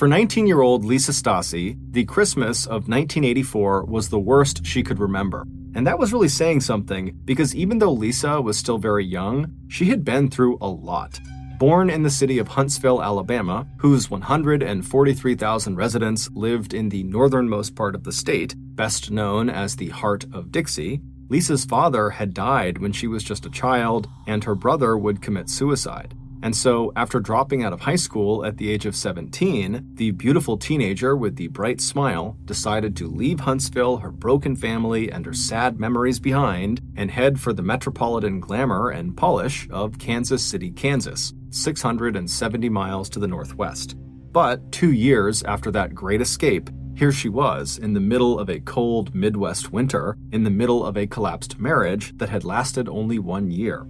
For 19-year-old Lisa Stasi, the Christmas of 1984 was the worst she could remember. And that was really saying something, because even though Lisa was still very young, she had been through a lot. Born in the city of Huntsville, Alabama, whose 143,000 residents lived in the northernmost part of the state, best known as the Heart of Dixie, Lisa's father had died when she was just a child, and her brother would commit suicide. And so, after dropping out of high school at the age of 17, the beautiful teenager with the bright smile decided to leave Huntsville, her broken family, and her sad memories behind, and head for the metropolitan glamour and polish of Kansas City, Kansas, 670 miles to the northwest. But 2 years after that great escape, here she was, in the middle of a cold Midwest winter, in the middle of a collapsed marriage that had lasted only 1 year.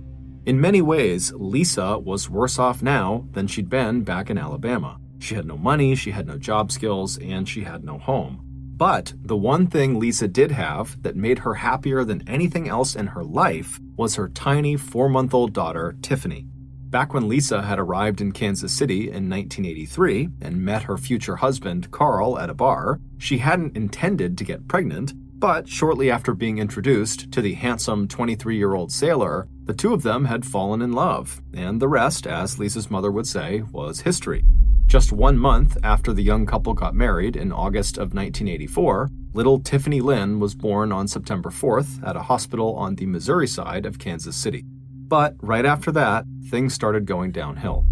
In many ways, Lisa was worse off now than she'd been back in Alabama. She had no money, she had no job skills, and she had no home. But the one thing Lisa did have that made her happier than anything else in her life was her tiny 4-month-old daughter, Tiffany. Back when Lisa had arrived in Kansas City in 1983 and met her future husband, Carl, at a bar, she hadn't intended to get pregnant, but shortly after being introduced to the handsome 23-year-old sailor, the two of them had fallen in love, and the rest, as Lisa's mother would say, was history. Just 1 month after the young couple got married in August of 1984, little Tiffany Lynn was born on September 4th at a hospital on the Missouri side of Kansas City. But right after that, things started going downhill.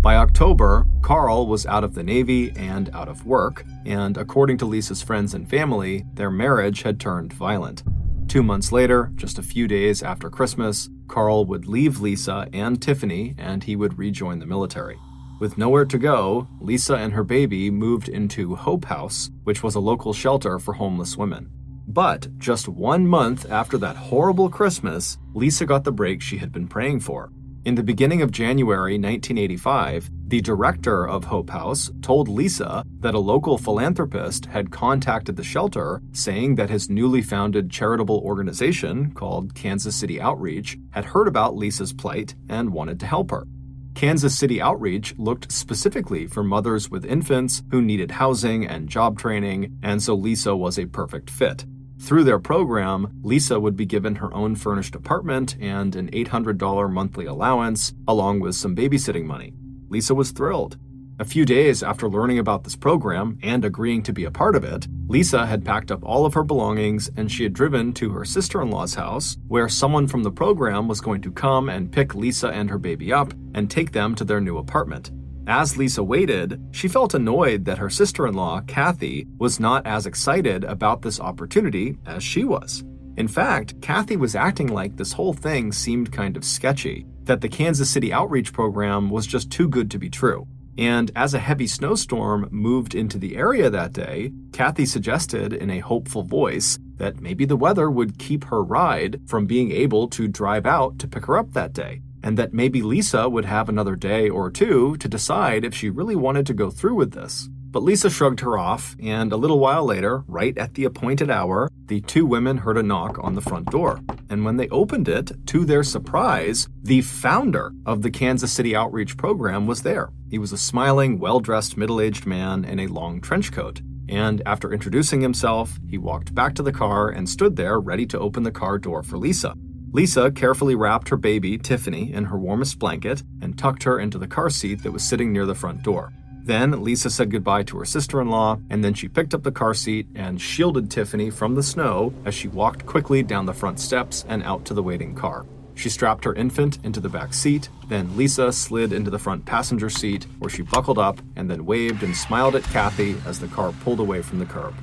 By October, Carl was out of the Navy and out of work, and according to Lisa's friends and family, their marriage had turned violent. 2 months later, just a few days after Christmas, Carl would leave Lisa and Tiffany, and he would rejoin the military. With nowhere to go, Lisa and her baby moved into Hope House, which was a local shelter for homeless women. But just 1 month after that horrible Christmas, Lisa got the break she had been praying for. In the beginning of January 1985, the director of Hope House told Lisa that a local philanthropist had contacted the shelter saying that his newly founded charitable organization called Kansas City Outreach had heard about Lisa's plight and wanted to help her. Kansas City Outreach looked specifically for mothers with infants who needed housing and job training, and so Lisa was a perfect fit. Through their program, Lisa would be given her own furnished apartment and an $800 monthly allowance, along with some babysitting money. Lisa was thrilled. A few days after learning about this program and agreeing to be a part of it, Lisa had packed up all of her belongings and she had driven to her sister-in-law's house, where someone from the program was going to come and pick Lisa and her baby up and take them to their new apartment. As Lisa waited, she felt annoyed that her sister-in-law, Kathy, was not as excited about this opportunity as she was. In fact, Kathy was acting like this whole thing seemed kind of sketchy, that the Kansas City Outreach program was just too good to be true. And as a heavy snowstorm moved into the area that day, Kathy suggested in a hopeful voice that maybe the weather would keep her ride from being able to drive out to pick her up that day, and that maybe Lisa would have another day or two to decide if she really wanted to go through with this. But Lisa shrugged her off, and a little while later, right at the appointed hour, the two women heard a knock on the front door. And when they opened it, to their surprise, the founder of the Kansas City Outreach program was there. He was a smiling, well-dressed, middle-aged man in a long trench coat. And after introducing himself, he walked back to the car and stood there ready to open the car door for Lisa. Lisa carefully wrapped her baby, Tiffany, in her warmest blanket and tucked her into the car seat that was sitting near the front door. Then Lisa said goodbye to her sister-in-law, and then she picked up the car seat and shielded Tiffany from the snow as she walked quickly down the front steps and out to the waiting car. She strapped her infant into the back seat, then Lisa slid into the front passenger seat, where she buckled up and then waved and smiled at Kathy as the car pulled away from the curb.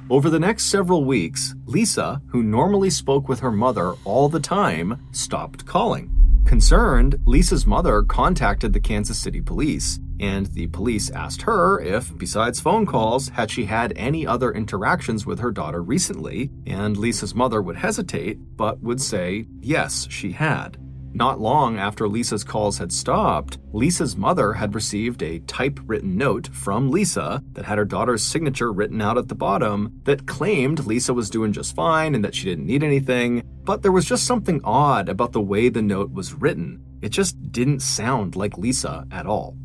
Over the next several weeks, Lisa, who normally spoke with her mother all the time, stopped calling. Concerned, Lisa's mother contacted the Kansas City police, and the police asked her if, besides phone calls, had she had any other interactions with her daughter recently, and Lisa's mother would hesitate, but would say yes, she had. Not long after Lisa's calls had stopped, Lisa's mother had received a typewritten note from Lisa that had her daughter's signature written out at the bottom that claimed Lisa was doing just fine and that she didn't need anything, but there was just something odd about the way the note was written. It just didn't sound like Lisa at all.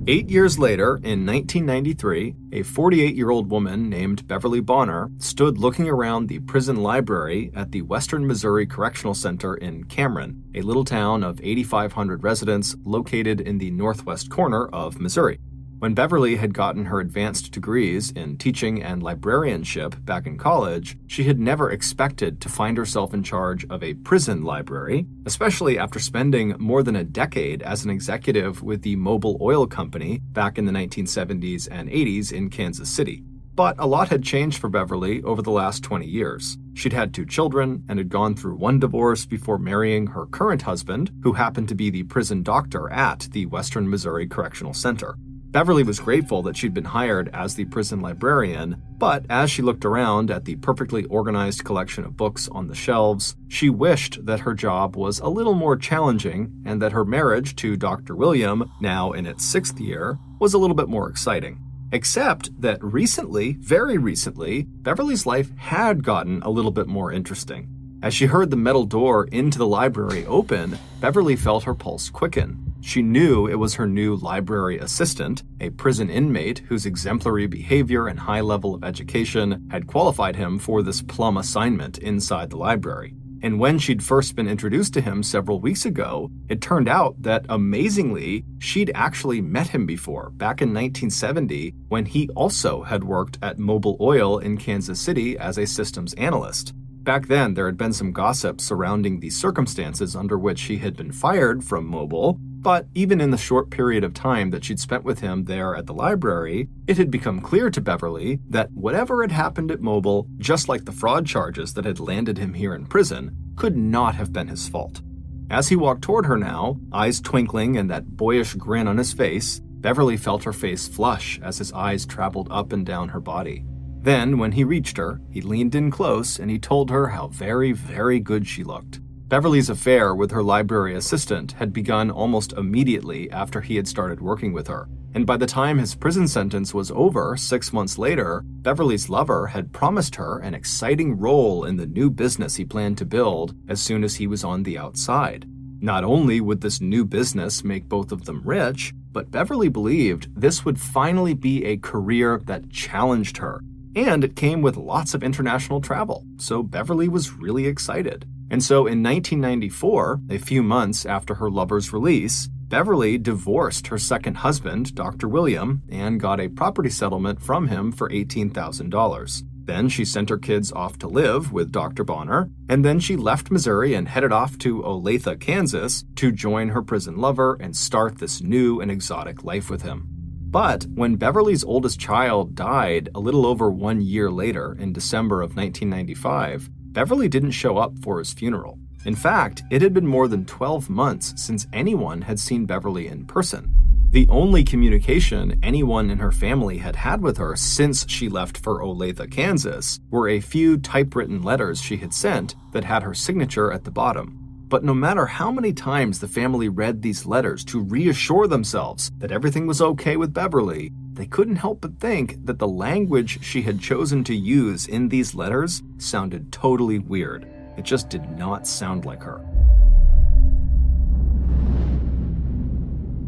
8 years later, in 1993, a 48-year-old woman named Beverly Bonner stood looking around the prison library at the Western Missouri Correctional Center in Cameron, a little town of 8,500 residents located in the northwest corner of Missouri. When Beverly had gotten her advanced degrees in teaching and librarianship back in college, she had never expected to find herself in charge of a prison library, especially after spending more than a decade as an executive with the Mobil Oil Company back in the 1970s and 80s in Kansas City. But a lot had changed for Beverly over the last 20 years. She'd had 2 children and had gone through 1 divorce before marrying her current husband, who happened to be the prison doctor at the Western Missouri Correctional Center. Beverly was grateful that she'd been hired as the prison librarian, but as she looked around at the perfectly organized collection of books on the shelves, she wished that her job was a little more challenging and that her marriage to Dr. William, now in its 6th year, was a little bit more exciting. Except that recently, very recently, Beverly's life had gotten a little bit more interesting. As she heard the metal door into the library open, Beverly felt her pulse quicken. She knew it was her new library assistant, a prison inmate whose exemplary behavior and high level of education had qualified him for this plum assignment inside the library. And when she'd first been introduced to him several weeks ago, it turned out that, amazingly, she'd actually met him before, back in 1970, when he also had worked at Mobil Oil in Kansas City as a systems analyst. Back then, there had been some gossip surrounding the circumstances under which he had been fired from Mobil, but even in the short period of time that she'd spent with him there at the library, it had become clear to Beverly that whatever had happened at Mobil, just like the fraud charges that had landed him here in prison, could not have been his fault. As he walked toward her now, eyes twinkling and that boyish grin on his face, Beverly felt her face flush as his eyes traveled up and down her body. Then, when he reached her, he leaned in close and he told her how very, very good she looked. Beverly's affair with her library assistant had begun almost immediately after he had started working with her, and by the time his prison sentence was over 6 months later, Beverly's lover had promised her an exciting role in the new business he planned to build as soon as he was on the outside. Not only would this new business make both of them rich, but Beverly believed this would finally be a career that challenged her. And it came with lots of international travel, so Beverly was really excited. And so in 1994, a few months after her lover's release, Beverly divorced her second husband, Dr. William, and got a property settlement from him for $18,000. Then she sent her kids off to live with Dr. Bonner, and then she left Missouri and headed off to Olathe, Kansas, to join her prison lover and start this new and exotic life with him. But when Beverly's oldest child died a little over 1 year later in December of 1995, Beverly didn't show up for his funeral. In fact, it had been more than 12 months since anyone had seen Beverly in person. The only communication anyone in her family had had with her since she left for Olathe, Kansas, were a few typewritten letters she had sent that had her signature at the bottom. But no matter how many times the family read these letters to reassure themselves that everything was okay with Beverly, they couldn't help but think that the language she had chosen to use in these letters sounded totally weird. It just did not sound like her.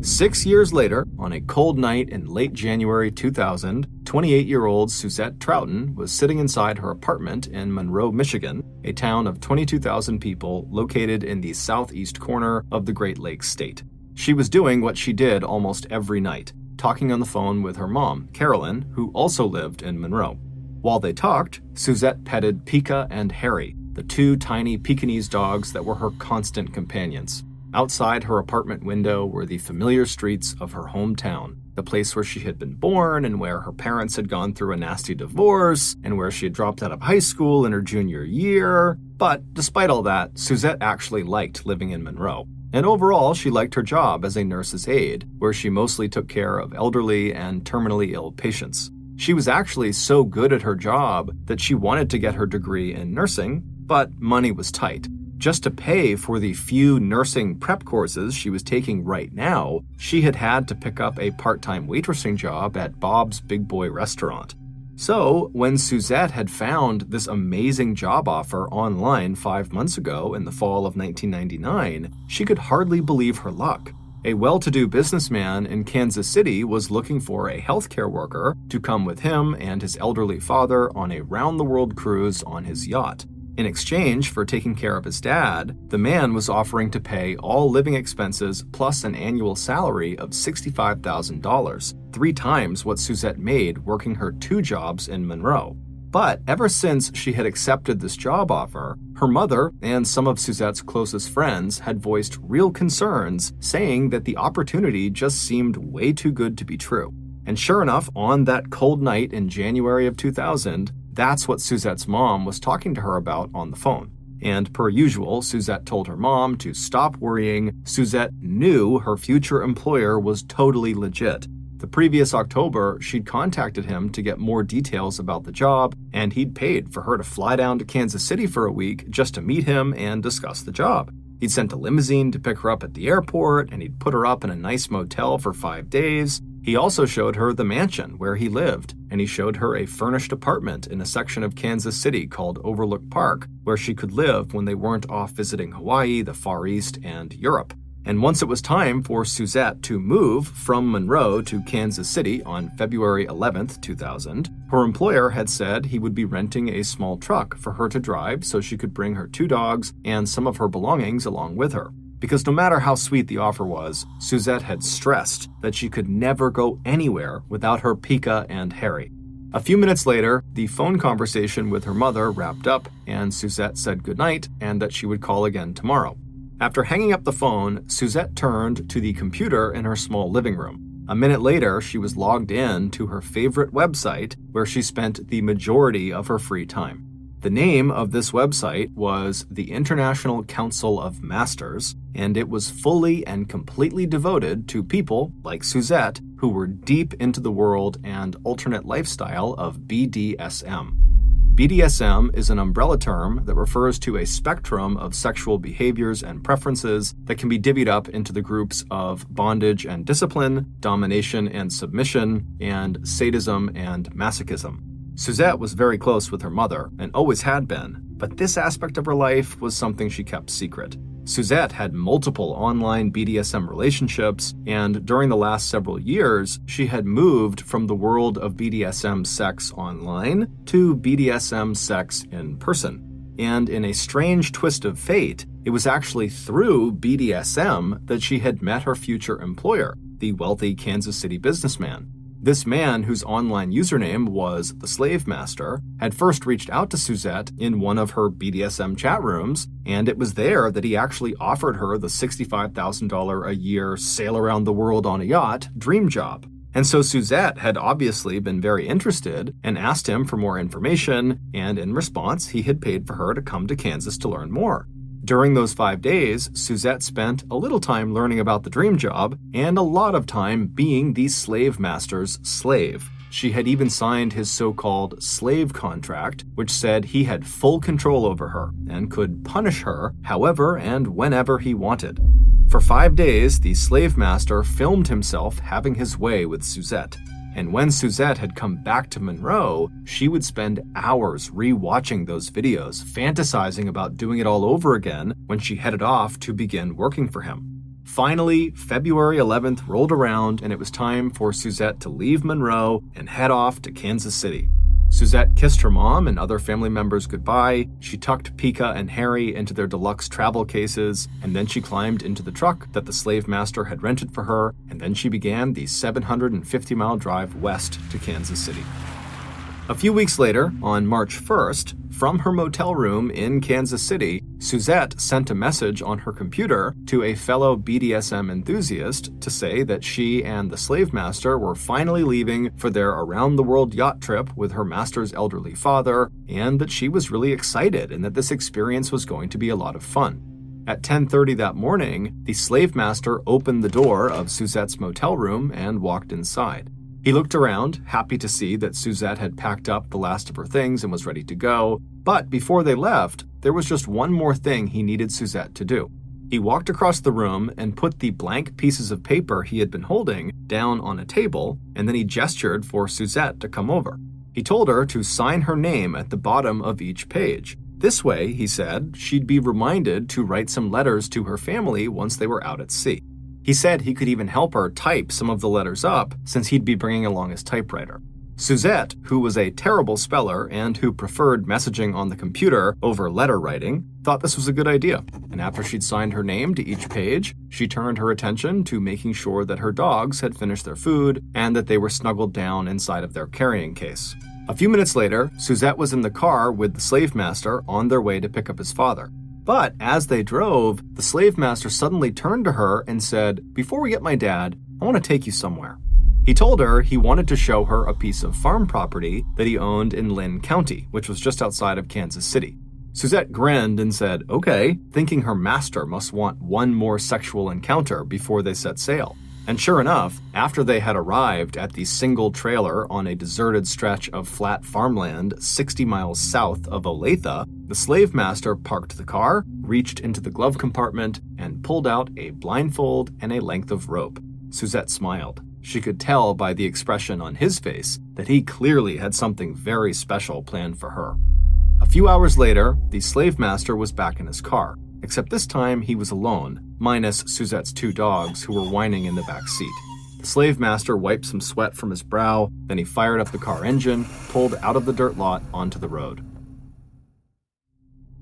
6 years later, on a cold night in late January 2000, 28-year-old Suzette Troughton was sitting inside her apartment in Monroe, Michigan, a town of 22,000 people located in the southeast corner of the Great Lakes state. She was doing what she did almost every night, talking on the phone with her mom, Carolyn, who also lived in Monroe. While they talked, Suzette petted Pika and Harry, the 2 tiny Pekingese dogs that were her constant companions. Outside her apartment window were the familiar streets of her hometown, the place where she had been born and where her parents had gone through a nasty divorce and where she had dropped out of high school in her junior year. But despite all that, Suzette actually liked living in Monroe. And overall, she liked her job as a nurse's aide, where she mostly took care of elderly and terminally ill patients. She was actually so good at her job that she wanted to get her degree in nursing, but money was tight. Just to pay for the few nursing prep courses she was taking right now, she had to pick up a part-time waitressing job at Bob's Big Boy restaurant. So, when Suzette had found this amazing job offer online 5 months ago in the fall of 1999, she could hardly believe her luck. A well-to-do businessman in Kansas City was looking for a healthcare worker to come with him and his elderly father on a round-the-world cruise on his yacht. In exchange for taking care of his dad, the man was offering to pay all living expenses plus an annual salary of $65,000, 3 times what Suzette made working her 2 jobs in Monroe. But ever since she had accepted this job offer, her mother and some of Suzette's closest friends had voiced real concerns, saying that the opportunity just seemed way too good to be true. And sure enough, on that cold night in January of 2000, that's what Suzette's mom was talking to her about on the phone. And per usual, Suzette told her mom to stop worrying. Suzette knew her future employer was totally legit. The previous October, she'd contacted him to get more details about the job, and he'd paid for her to fly down to Kansas City for a week just to meet him and discuss the job. He'd sent a limousine to pick her up at the airport, and he'd put her up in a nice motel for 5 days. He also showed her the mansion where he lived, and he showed her a furnished apartment in a section of Kansas City called Overlook Park, where she could live when they weren't off visiting Hawaii, the Far East, and Europe. And once it was time for Suzette to move from Monroe to Kansas City on February 11th, 2000, her employer had said he would be renting a small truck for her to drive so she could bring her 2 dogs and some of her belongings along with her. Because no matter how sweet the offer was, Suzette had stressed that she could never go anywhere without her Pika and Harry. A few minutes later, the phone conversation with her mother wrapped up, and Suzette said goodnight and that she would call again tomorrow. After hanging up the phone, Suzette turned to the computer in her small living room. A minute later, she was logged in to her favorite website, where she spent the majority of her free time. The name of this website was the International Council of Masters, and it was fully and completely devoted to people like Suzette who were deep into the world and alternate lifestyle of BDSM. BDSM is an umbrella term that refers to a spectrum of sexual behaviors and preferences that can be divvied up into the groups of bondage and discipline, domination and submission, and sadism and masochism. Suzette was very close with her mother, and always had been, but this aspect of her life was something she kept secret. Suzette had multiple online BDSM relationships, and during the last several years, she had moved from the world of BDSM sex online to BDSM sex in person. And in a strange twist of fate, it was actually through BDSM that she had met her future employer, the wealthy Kansas City businessman. This man, whose online username was the Slave Master, had first reached out to Suzette in one of her BDSM chat rooms, and it was there that he actually offered her the $65,000 a year sail around the world on a yacht dream job. And so Suzette had obviously been very interested and asked him for more information, and in response, he had paid for her to come to Kansas to learn more. During those 5 days, Suzette spent a little time learning about the dream job and a lot of time being the slave master's slave. She had even signed his so-called slave contract, which said he had full control over her and could punish her however and whenever he wanted. For 5 days, the slave master filmed himself having his way with Suzette. And when Suzette had come back to Monroe, she would spend hours re-watching those videos, fantasizing about doing it all over again when she headed off to begin working for him. Finally, February 11th rolled around, and it was time for Suzette to leave Monroe and head off to Kansas City. Suzette kissed her mom and other family members goodbye. She tucked Pika and Harry into their deluxe travel cases, and then she climbed into the truck that the slave master had rented for her, and then she began the 750-mile drive west to Kansas City. A few weeks later, on March 1st, from her motel room in Kansas City, Suzette sent a message on her computer to a fellow BDSM enthusiast to say that she and the slave master were finally leaving for their around-the-world yacht trip with her master's elderly father, and that she was really excited and that this experience was going to be a lot of fun. At 10:30 that morning, the slave master opened the door of Suzette's motel room and walked inside. He looked around, happy to see that Suzette had packed up the last of her things and was ready to go, but before they left, there was just one more thing he needed Suzette to do. He walked across the room and put the blank pieces of paper he had been holding down on a table, and then he gestured for Suzette to come over. He told her to sign her name at the bottom of each page. This way, he said, she'd be reminded to write some letters to her family once they were out at sea. He said he could even help her type some of the letters up since he'd be bringing along his typewriter. Suzette, who was a terrible speller and who preferred messaging on the computer over letter writing, thought this was a good idea. And after she'd signed her name to each page, she turned her attention to making sure that her dogs had finished their food and that they were snuggled down inside of their carrying case. A few minutes later, Suzette was in the car with the slave master on their way to pick up his father. But as they drove, the slave master suddenly turned to her and said, "Before we get my dad, I want to take you somewhere." He told her he wanted to show her a piece of farm property that he owned in Lynn County, which was just outside of Kansas City. Suzette grinned and said, "Okay," thinking her master must want one more sexual encounter before they set sail. And sure enough, after they had arrived at the single trailer on a deserted stretch of flat farmland 60 miles south of Olathe, the slave master parked the car, reached into the glove compartment, and pulled out a blindfold and a length of rope. Suzette smiled. She could tell by the expression on his face that he clearly had something very special planned for her. A few hours later, the slave master was back in his car, except this time he was alone, minus Suzette's 2 dogs who were whining in the back seat. The slave master wiped some sweat from his brow, then he fired up the car engine, pulled out of the dirt lot onto the road.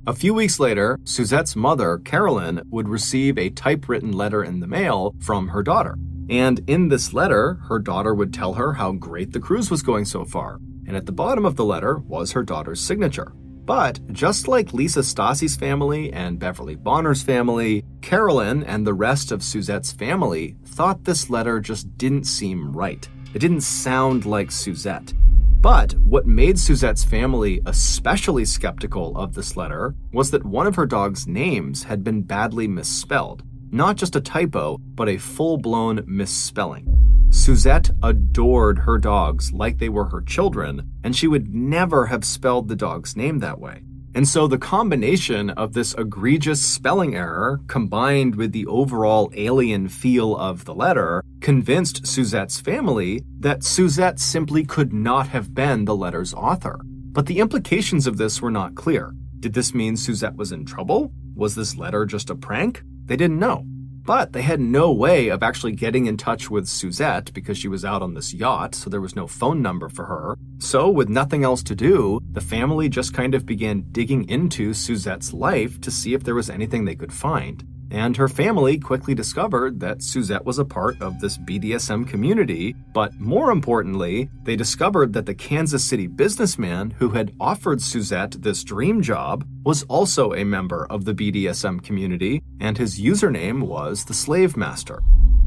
A few weeks later, Suzette's mother, Carolyn, would receive a typewritten letter in the mail from her daughter. And in this letter, her daughter would tell her how great the cruise was going so far. And at the bottom of the letter was her daughter's signature. But just like Lisa Stassi's family and Beverly Bonner's family, Carolyn and the rest of Suzette's family thought this letter just didn't seem right. It didn't sound like Suzette. But what made Suzette's family especially skeptical of this letter was that one of her dog's names had been badly misspelled. Not just a typo, but a full-blown misspelling. Suzette adored her dogs like they were her children, and she would never have spelled the dog's name that way. And so the combination of this egregious spelling error combined with the overall alien feel of the letter convinced Suzette's family that Suzette simply could not have been the letter's author. But the implications of this were not clear. Did this mean Suzette was in trouble? Was this letter just a prank? They didn't know. But they had no way of actually getting in touch with Suzette because she was out on this yacht, so there was no phone number for her. So with nothing else to do, the family just kind of began digging into Suzette's life to see if there was anything they could find. And her family quickly discovered that Suzette was a part of this BDSM community, but more importantly, they discovered that the Kansas City businessman who had offered Suzette this dream job was also a member of the BDSM community, and his username was the Slave Master.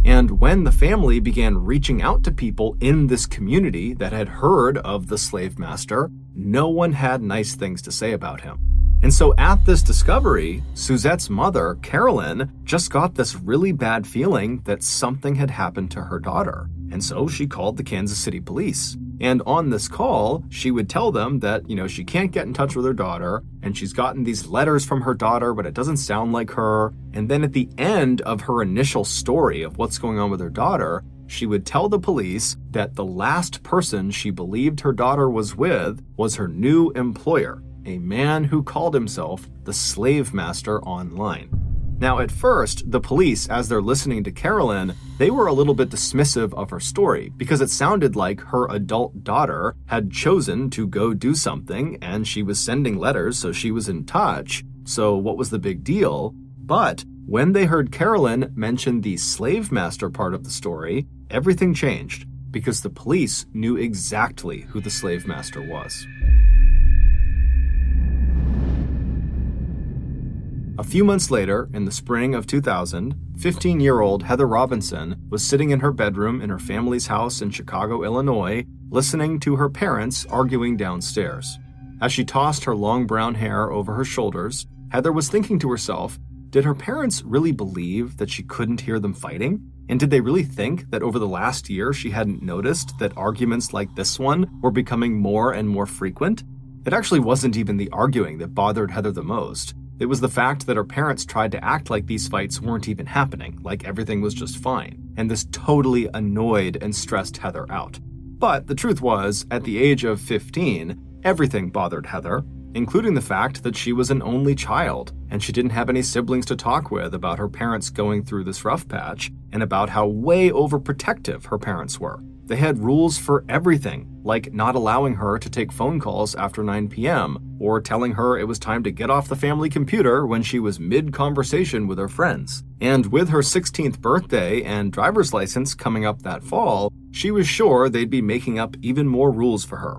And when the family began reaching out to people in this community that had heard of the Slave Master, no one had nice things to say about him. And so at this discovery, Suzette's mother, Carolyn, just got this really bad feeling that something had happened to her daughter. And so she called the Kansas City police. And on this call, she would tell them that, she can't get in touch with her daughter, and she's gotten these letters from her daughter, but it doesn't sound like her. And then at the end of her initial story of what's going on with her daughter, she would tell the police that the last person she believed her daughter was with was her new employer, a man who called himself the Slave Master online. Now, at first, the police, as they're listening to Carolyn, they were a little bit dismissive of her story because it sounded like her adult daughter had chosen to go do something and she was sending letters, so she was in touch. So what was the big deal? But when they heard Carolyn mention the Slave Master part of the story, everything changed because the police knew exactly who the Slave Master was. A few months later, in the spring of 2000, 15-year-old Heather Robinson was sitting in her bedroom in her family's house in Chicago, Illinois, listening to her parents arguing downstairs. As she tossed her long brown hair over her shoulders, Heather was thinking to herself, did her parents really believe that she couldn't hear them fighting? And did they really think that over the last year she hadn't noticed that arguments like this one were becoming more and more frequent? It actually wasn't even the arguing that bothered Heather the most. It was the fact that her parents tried to act like these fights weren't even happening, like everything was just fine, and this totally annoyed and stressed Heather out. But the truth was, at the age of 15, everything bothered Heather, including the fact that she was an only child, and she didn't have any siblings to talk with about her parents going through this rough patch and about how way overprotective her parents were. They had rules for everything, like not allowing her to take phone calls after 9 p.m. or telling her it was time to get off the family computer when she was mid-conversation with her friends. And with her 16th birthday and driver's license coming up that fall, she was sure they'd be making up even more rules for her.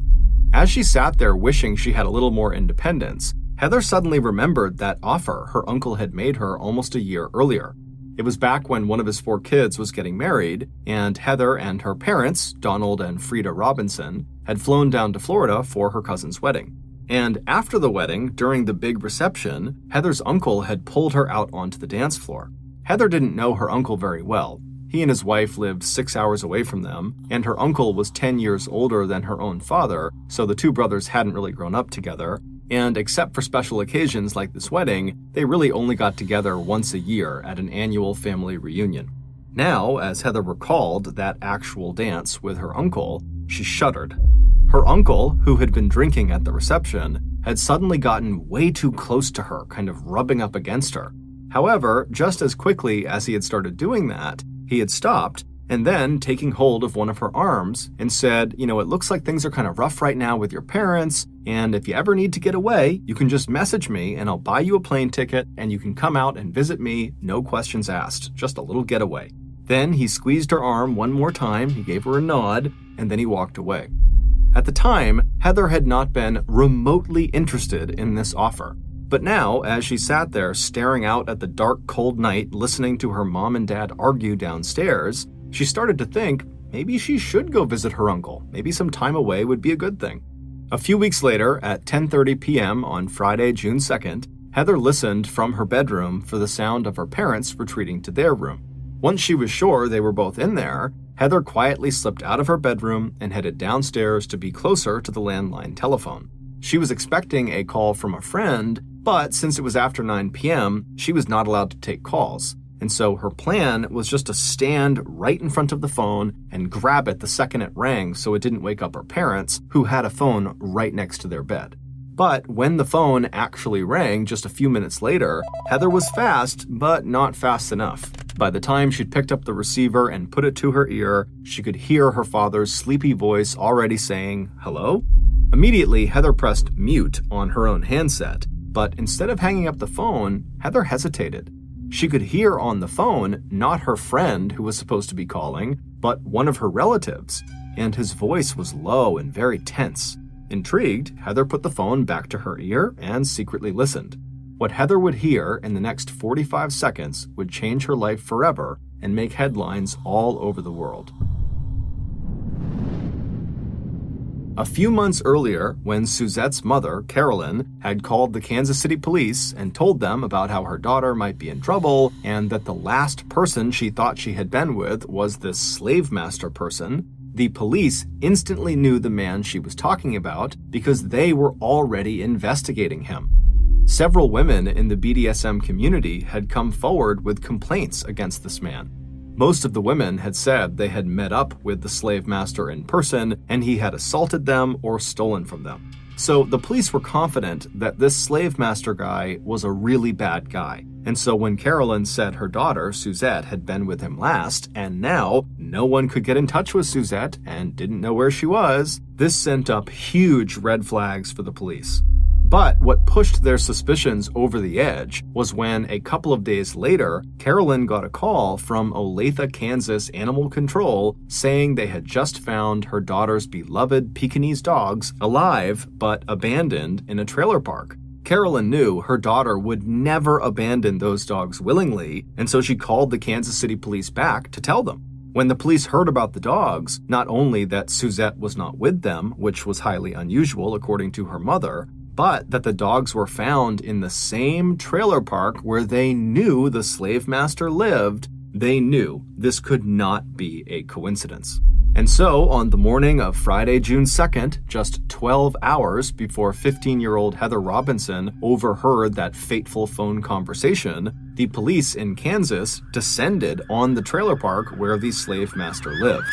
As she sat there wishing she had a little more independence, Heather suddenly remembered that offer her uncle had made her almost a year earlier. It was back when one of his 4 kids was getting married, and Heather and her parents, Donald and Frida Robinson, had flown down to Florida for her cousin's wedding. And after the wedding, during the big reception, Heather's uncle had pulled her out onto the dance floor. Heather didn't know her uncle very well. He and his wife lived 6 hours away from them, and her uncle was 10 years older than her own father, so the 2 brothers hadn't really grown up together. And except for special occasions like this wedding, they really only got together once a year at an annual family reunion. Now, as Heather recalled that actual dance with her uncle, she shuddered. Her uncle, who had been drinking at the reception, had suddenly gotten way too close to her, kind of rubbing up against her. However, just as quickly as he had started doing that, he had stopped, and then taking hold of one of her arms and said, it looks like things are kind of rough right now with your parents, and if you ever need to get away, you can just message me and I'll buy you a plane ticket and you can come out and visit me, no questions asked, just a little getaway. Then he squeezed her arm one more time, he gave her a nod, and then he walked away. At the time, Heather had not been remotely interested in this offer. But now, as she sat there staring out at the dark, cold night, listening to her mom and dad argue downstairs, she started to think maybe she should go visit her uncle. Maybe some time away would be a good thing. A few weeks later, at 10:30 p.m. on Friday, June 2nd, Heather listened from her bedroom for the sound of her parents retreating to their room. Once she was sure they were both in there, Heather quietly slipped out of her bedroom and headed downstairs to be closer to the landline telephone. She was expecting a call from a friend, but since it was after 9 p.m., she was not allowed to take calls. And so her plan was just to stand right in front of the phone and grab it the second it rang so it didn't wake up her parents, who had a phone right next to their bed. But when the phone actually rang just a few minutes later, Heather was fast, but not fast enough. By the time she'd picked up the receiver and put it to her ear, she could hear her father's sleepy voice already saying, "Hello?" Immediately, Heather pressed mute on her own handset, but instead of hanging up the phone, Heather hesitated. She could hear on the phone not her friend who was supposed to be calling, but one of her relatives, and his voice was low and very tense. Intrigued, Heather put the phone back to her ear and secretly listened. What Heather would hear in the next 45 seconds would change her life forever and make headlines all over the world. A few months earlier, when Suzette's mother, Carolyn, had called the Kansas City police and told them about how her daughter might be in trouble and that the last person she thought she had been with was this slave master person, the police instantly knew the man she was talking about because they were already investigating him. Several women in the BDSM community had come forward with complaints against this man. Most of the women had said they had met up with the slave master in person and he had assaulted them or stolen from them. So the police were confident that this slave master guy was a really bad guy. And so when Carolyn said her daughter, Suzette, had been with him last, and now no one could get in touch with Suzette and didn't know where she was, this sent up huge red flags for the police. But what pushed their suspicions over the edge was when, a couple of days later, Carolyn got a call from Olathe, Kansas Animal Control saying they had just found her daughter's beloved Pekingese dogs alive but abandoned in a trailer park. Carolyn knew her daughter would never abandon those dogs willingly, and so she called the Kansas City police back to tell them. When the police heard about the dogs, not only that Suzette was not with them, which was highly unusual according to her mother, but that the dogs were found in the same trailer park where they knew the slave master lived, they knew this could not be a coincidence. And so, on the morning of Friday, June 2nd, just 12 hours before 15-year-old Heather Robinson overheard that fateful phone conversation, the police in Kansas descended on the trailer park where the slave master lived.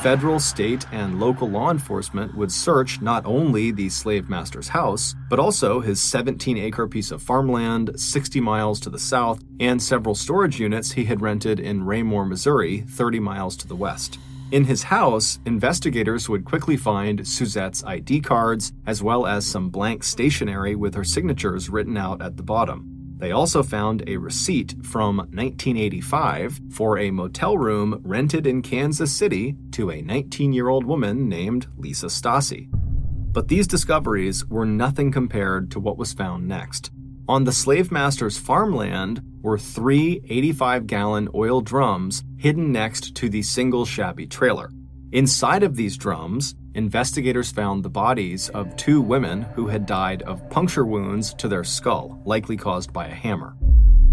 Federal, state, and local law enforcement would search not only the slave master's house, but also his 17-acre piece of farmland 60 miles to the south and several storage units he had rented in Raymore, Missouri, 30 miles to the west. In his house, investigators would quickly find Suzette's ID cards, as well as some blank stationery with her signatures written out at the bottom. They also found a receipt from 1985 for a motel room rented in Kansas City to a 19-year-old woman named Lisa Stassi. But these discoveries were nothing compared to what was found next. On the slave master's farmland were 3 85-gallon oil drums hidden next to the single shabby trailer. Inside of these drums, investigators found the bodies of 2 women who had died of puncture wounds to their skull, likely caused by a hammer.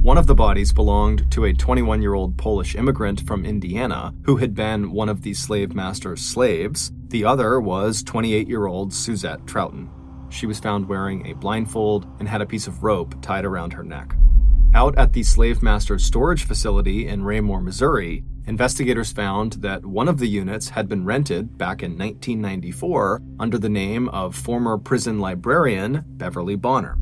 One of the bodies belonged to a 21-year-old Polish immigrant from Indiana who had been one of the slave master's slaves. The other was 28-year-old Suzette Troughton. She was found wearing a blindfold and had a piece of rope tied around her neck. Out at the slave master's storage facility in Raymore, Missouri, investigators found that one of the units had been rented back in 1994 under the name of former prison librarian Beverly Bonner.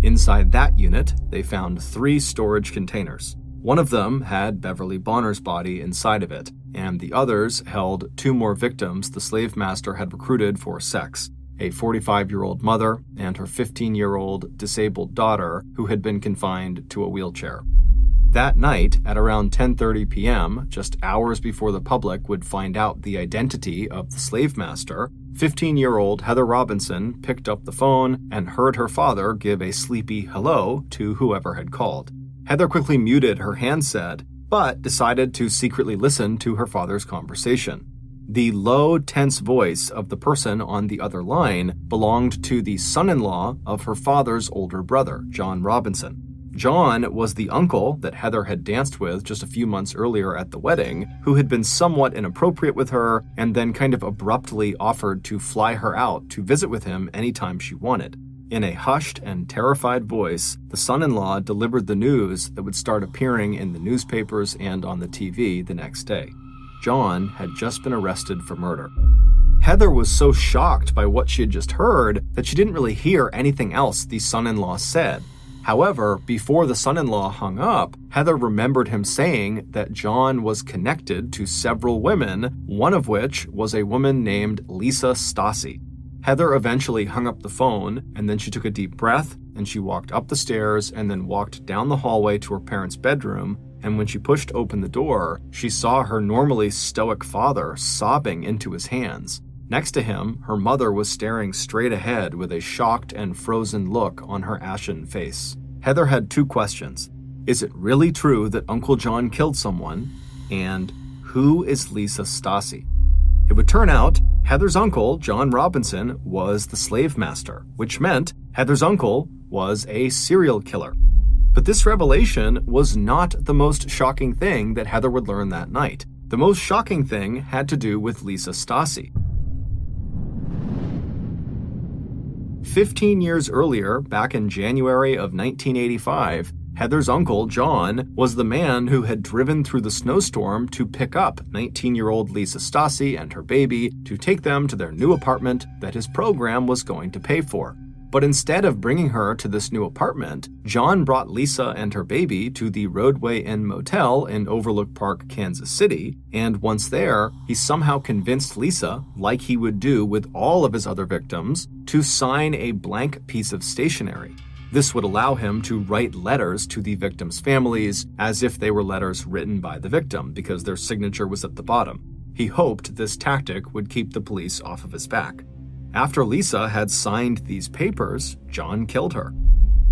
Inside that unit, they found 3 storage containers. One of them had Beverly Bonner's body inside of it, and the others held 2 more victims the slave master had recruited for sex, a 45-year-old mother and her 15-year-old disabled daughter who had been confined to a wheelchair. That night, at around 10:30 p.m., just hours before the public would find out the identity of the slave master, 15-year-old Heather Robinson picked up the phone and heard her father give a sleepy hello to whoever had called. Heather quickly muted her handset, but decided to secretly listen to her father's conversation. The low, tense voice of the person on the other line belonged to the son-in-law of her father's older brother, John Robinson. John was the uncle that Heather had danced with just a few months earlier at the wedding, who had been somewhat inappropriate with her and then kind of abruptly offered to fly her out to visit with him anytime she wanted. In a hushed and terrified voice, the son-in-law delivered the news that would start appearing in the newspapers and on the TV the next day. John had just been arrested for murder. Heather was so shocked by what she had just heard that she didn't really hear anything else the son-in-law said. However, before the son-in-law hung up, Heather remembered him saying that John was connected to several women, one of which was a woman named Lisa Stassi. Heather eventually hung up the phone, and then she took a deep breath, and she walked up the stairs and then walked down the hallway to her parents' bedroom, and when she pushed open the door, she saw her normally stoic father sobbing into his hands. Next to him, her mother was staring straight ahead with a shocked and frozen look on her ashen face. Heather had 2 questions. Is it really true that Uncle John killed someone? And who is Lisa Stassi? It would turn out Heather's uncle, John Robinson, was the slave master, which meant Heather's uncle was a serial killer. But this revelation was not the most shocking thing that Heather would learn that night. The most shocking thing had to do with Lisa Stassi. 15 years earlier, back in January of 1985, Heather's uncle, John, was the man who had driven through the snowstorm to pick up 19-year-old Lisa Stassi and her baby to take them to their new apartment that his program was going to pay for. But instead of bringing her to this new apartment, John brought Lisa and her baby to the Roadway Inn Motel in Overlook Park, Kansas City, and once there, he somehow convinced Lisa, like he would do with all of his other victims, to sign a blank piece of stationery. This would allow him to write letters to the victims' families as if they were letters written by the victim, because their signature was at the bottom. He hoped this tactic would keep the police off of his back. After Lisa had signed these papers, John killed her.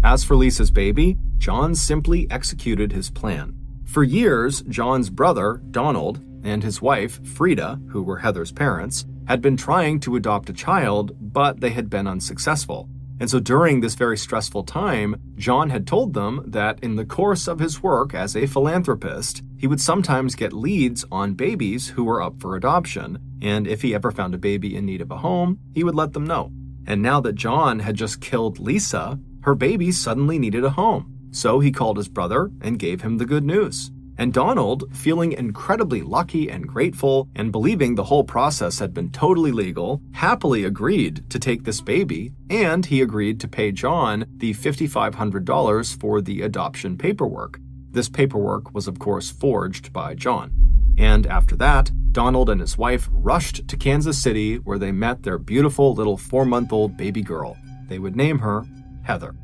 As for Lisa's baby, John simply executed his plan. For years, John's brother, Donald, and his wife, Frida, who were Heather's parents, had been trying to adopt a child, but they had been unsuccessful. And so during this very stressful time, John had told them that in the course of his work as a philanthropist, he would sometimes get leads on babies who were up for adoption, and if he ever found a baby in need of a home, he would let them know. And now that John had just killed Lisa, her baby suddenly needed a home. So he called his brother and gave him the good news. And Donald, feeling incredibly lucky and grateful and believing the whole process had been totally legal, happily agreed to take this baby, and he agreed to pay John the $5,500 for the adoption paperwork. This paperwork was of course forged by John. And after that, Donald and his wife rushed to Kansas City where they met their beautiful little 4-month-old baby girl. They would name her Heather.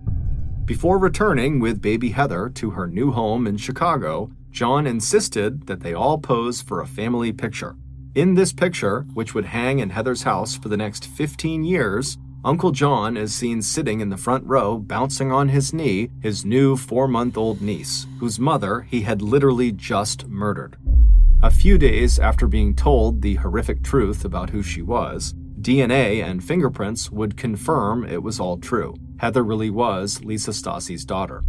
Before returning with baby Heather to her new home in Chicago, John insisted that they all pose for a family picture. In this picture, which would hang in Heather's house for the next 15 years, Uncle John is seen sitting in the front row bouncing on his knee his new 4-month-old niece, whose mother he had literally just murdered. A few days after being told the horrific truth about who she was, DNA and fingerprints would confirm it was all true. Heather really was Lisa Stassi's daughter.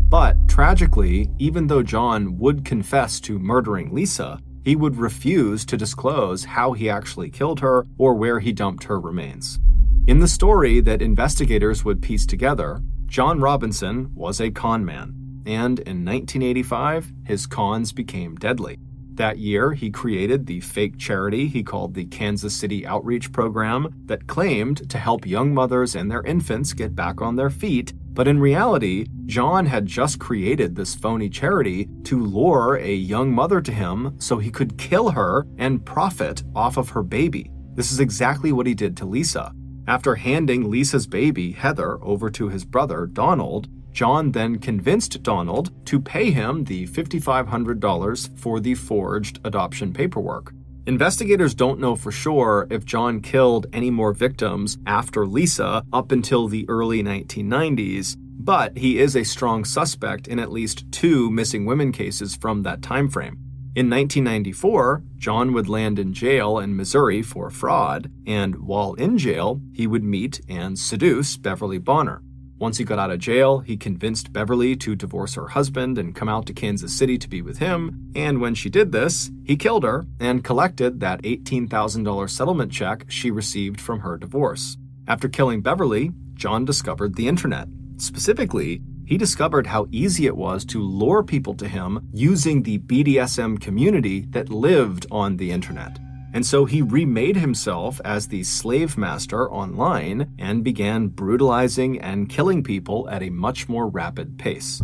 But tragically, even though John would confess to murdering Lisa, he would refuse to disclose how he actually killed her or where he dumped her remains. In the story that investigators would piece together, John Robinson was a con man, and in 1985, his cons became deadly. That year, he created the fake charity he called the Kansas City Outreach Program that claimed to help young mothers and their infants get back on their feet, but in reality, John had just created this phony charity to lure a young mother to him so he could kill her and profit off of her baby. This is exactly what he did to Lisa. After handing Lisa's baby, Heather, over to his brother, Donald, John then convinced Donald to pay him the $5,500 for the forged adoption paperwork. Investigators don't know for sure if John killed any more victims after Lisa up until the early 1990s, but he is a strong suspect in at least 2 missing women cases from that time frame. In 1994, John would land in jail in Missouri for fraud, and while in jail, he would meet and seduce Beverly Bonner. Once he got out of jail, he convinced Beverly to divorce her husband and come out to Kansas City to be with him, and when she did this, he killed her and collected that $18,000 settlement check she received from her divorce. After killing Beverly, John discovered the internet. Specifically, he discovered how easy it was to lure people to him using the BDSM community that lived on the internet. And so he remade himself as the slave master online and began brutalizing and killing people at a much more rapid pace.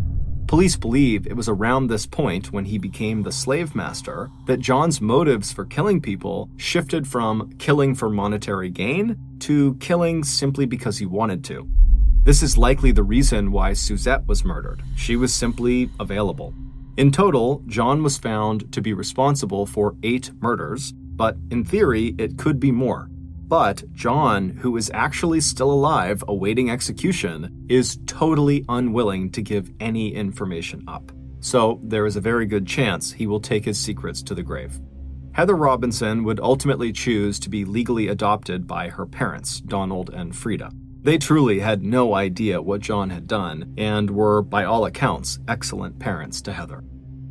Police believe it was around this point when he became the slave master that John's motives for killing people shifted from killing for monetary gain to killing simply because he wanted to. This is likely the reason why Suzette was murdered. She was simply available. In total, John was found to be responsible for 8 murders, but in theory, it could be more. But John, who is actually still alive awaiting execution, is totally unwilling to give any information up. So there is a very good chance he will take his secrets to the grave. Heather Robinson would ultimately choose to be legally adopted by her parents, Donald and Frida. They truly had no idea what John had done and were, by all accounts, excellent parents to Heather.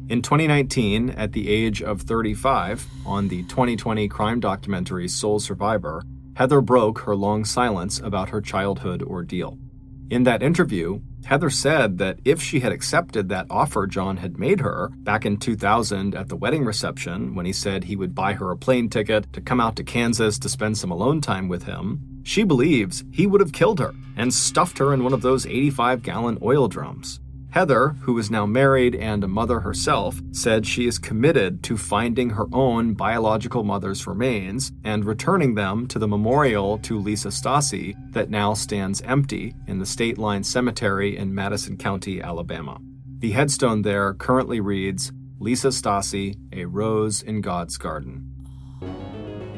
In 2019, at the age of 35, on the 2020 crime documentary Sole Survivor, Heather broke her long silence about her childhood ordeal. In that interview, Heather said that if she had accepted that offer John had made her back in 2000 at the wedding reception when he said he would buy her a plane ticket to come out to Kansas to spend some alone time with him, she believes he would have killed her and stuffed her in one of those 85-gallon oil drums. Heather, who is now married and a mother herself, said she is committed to finding her own biological mother's remains and returning them to the memorial to Lisa Stassi that now stands empty in the State Line Cemetery in Madison County, Alabama. The headstone there currently reads, "Lisa Stassi, a rose in God's garden."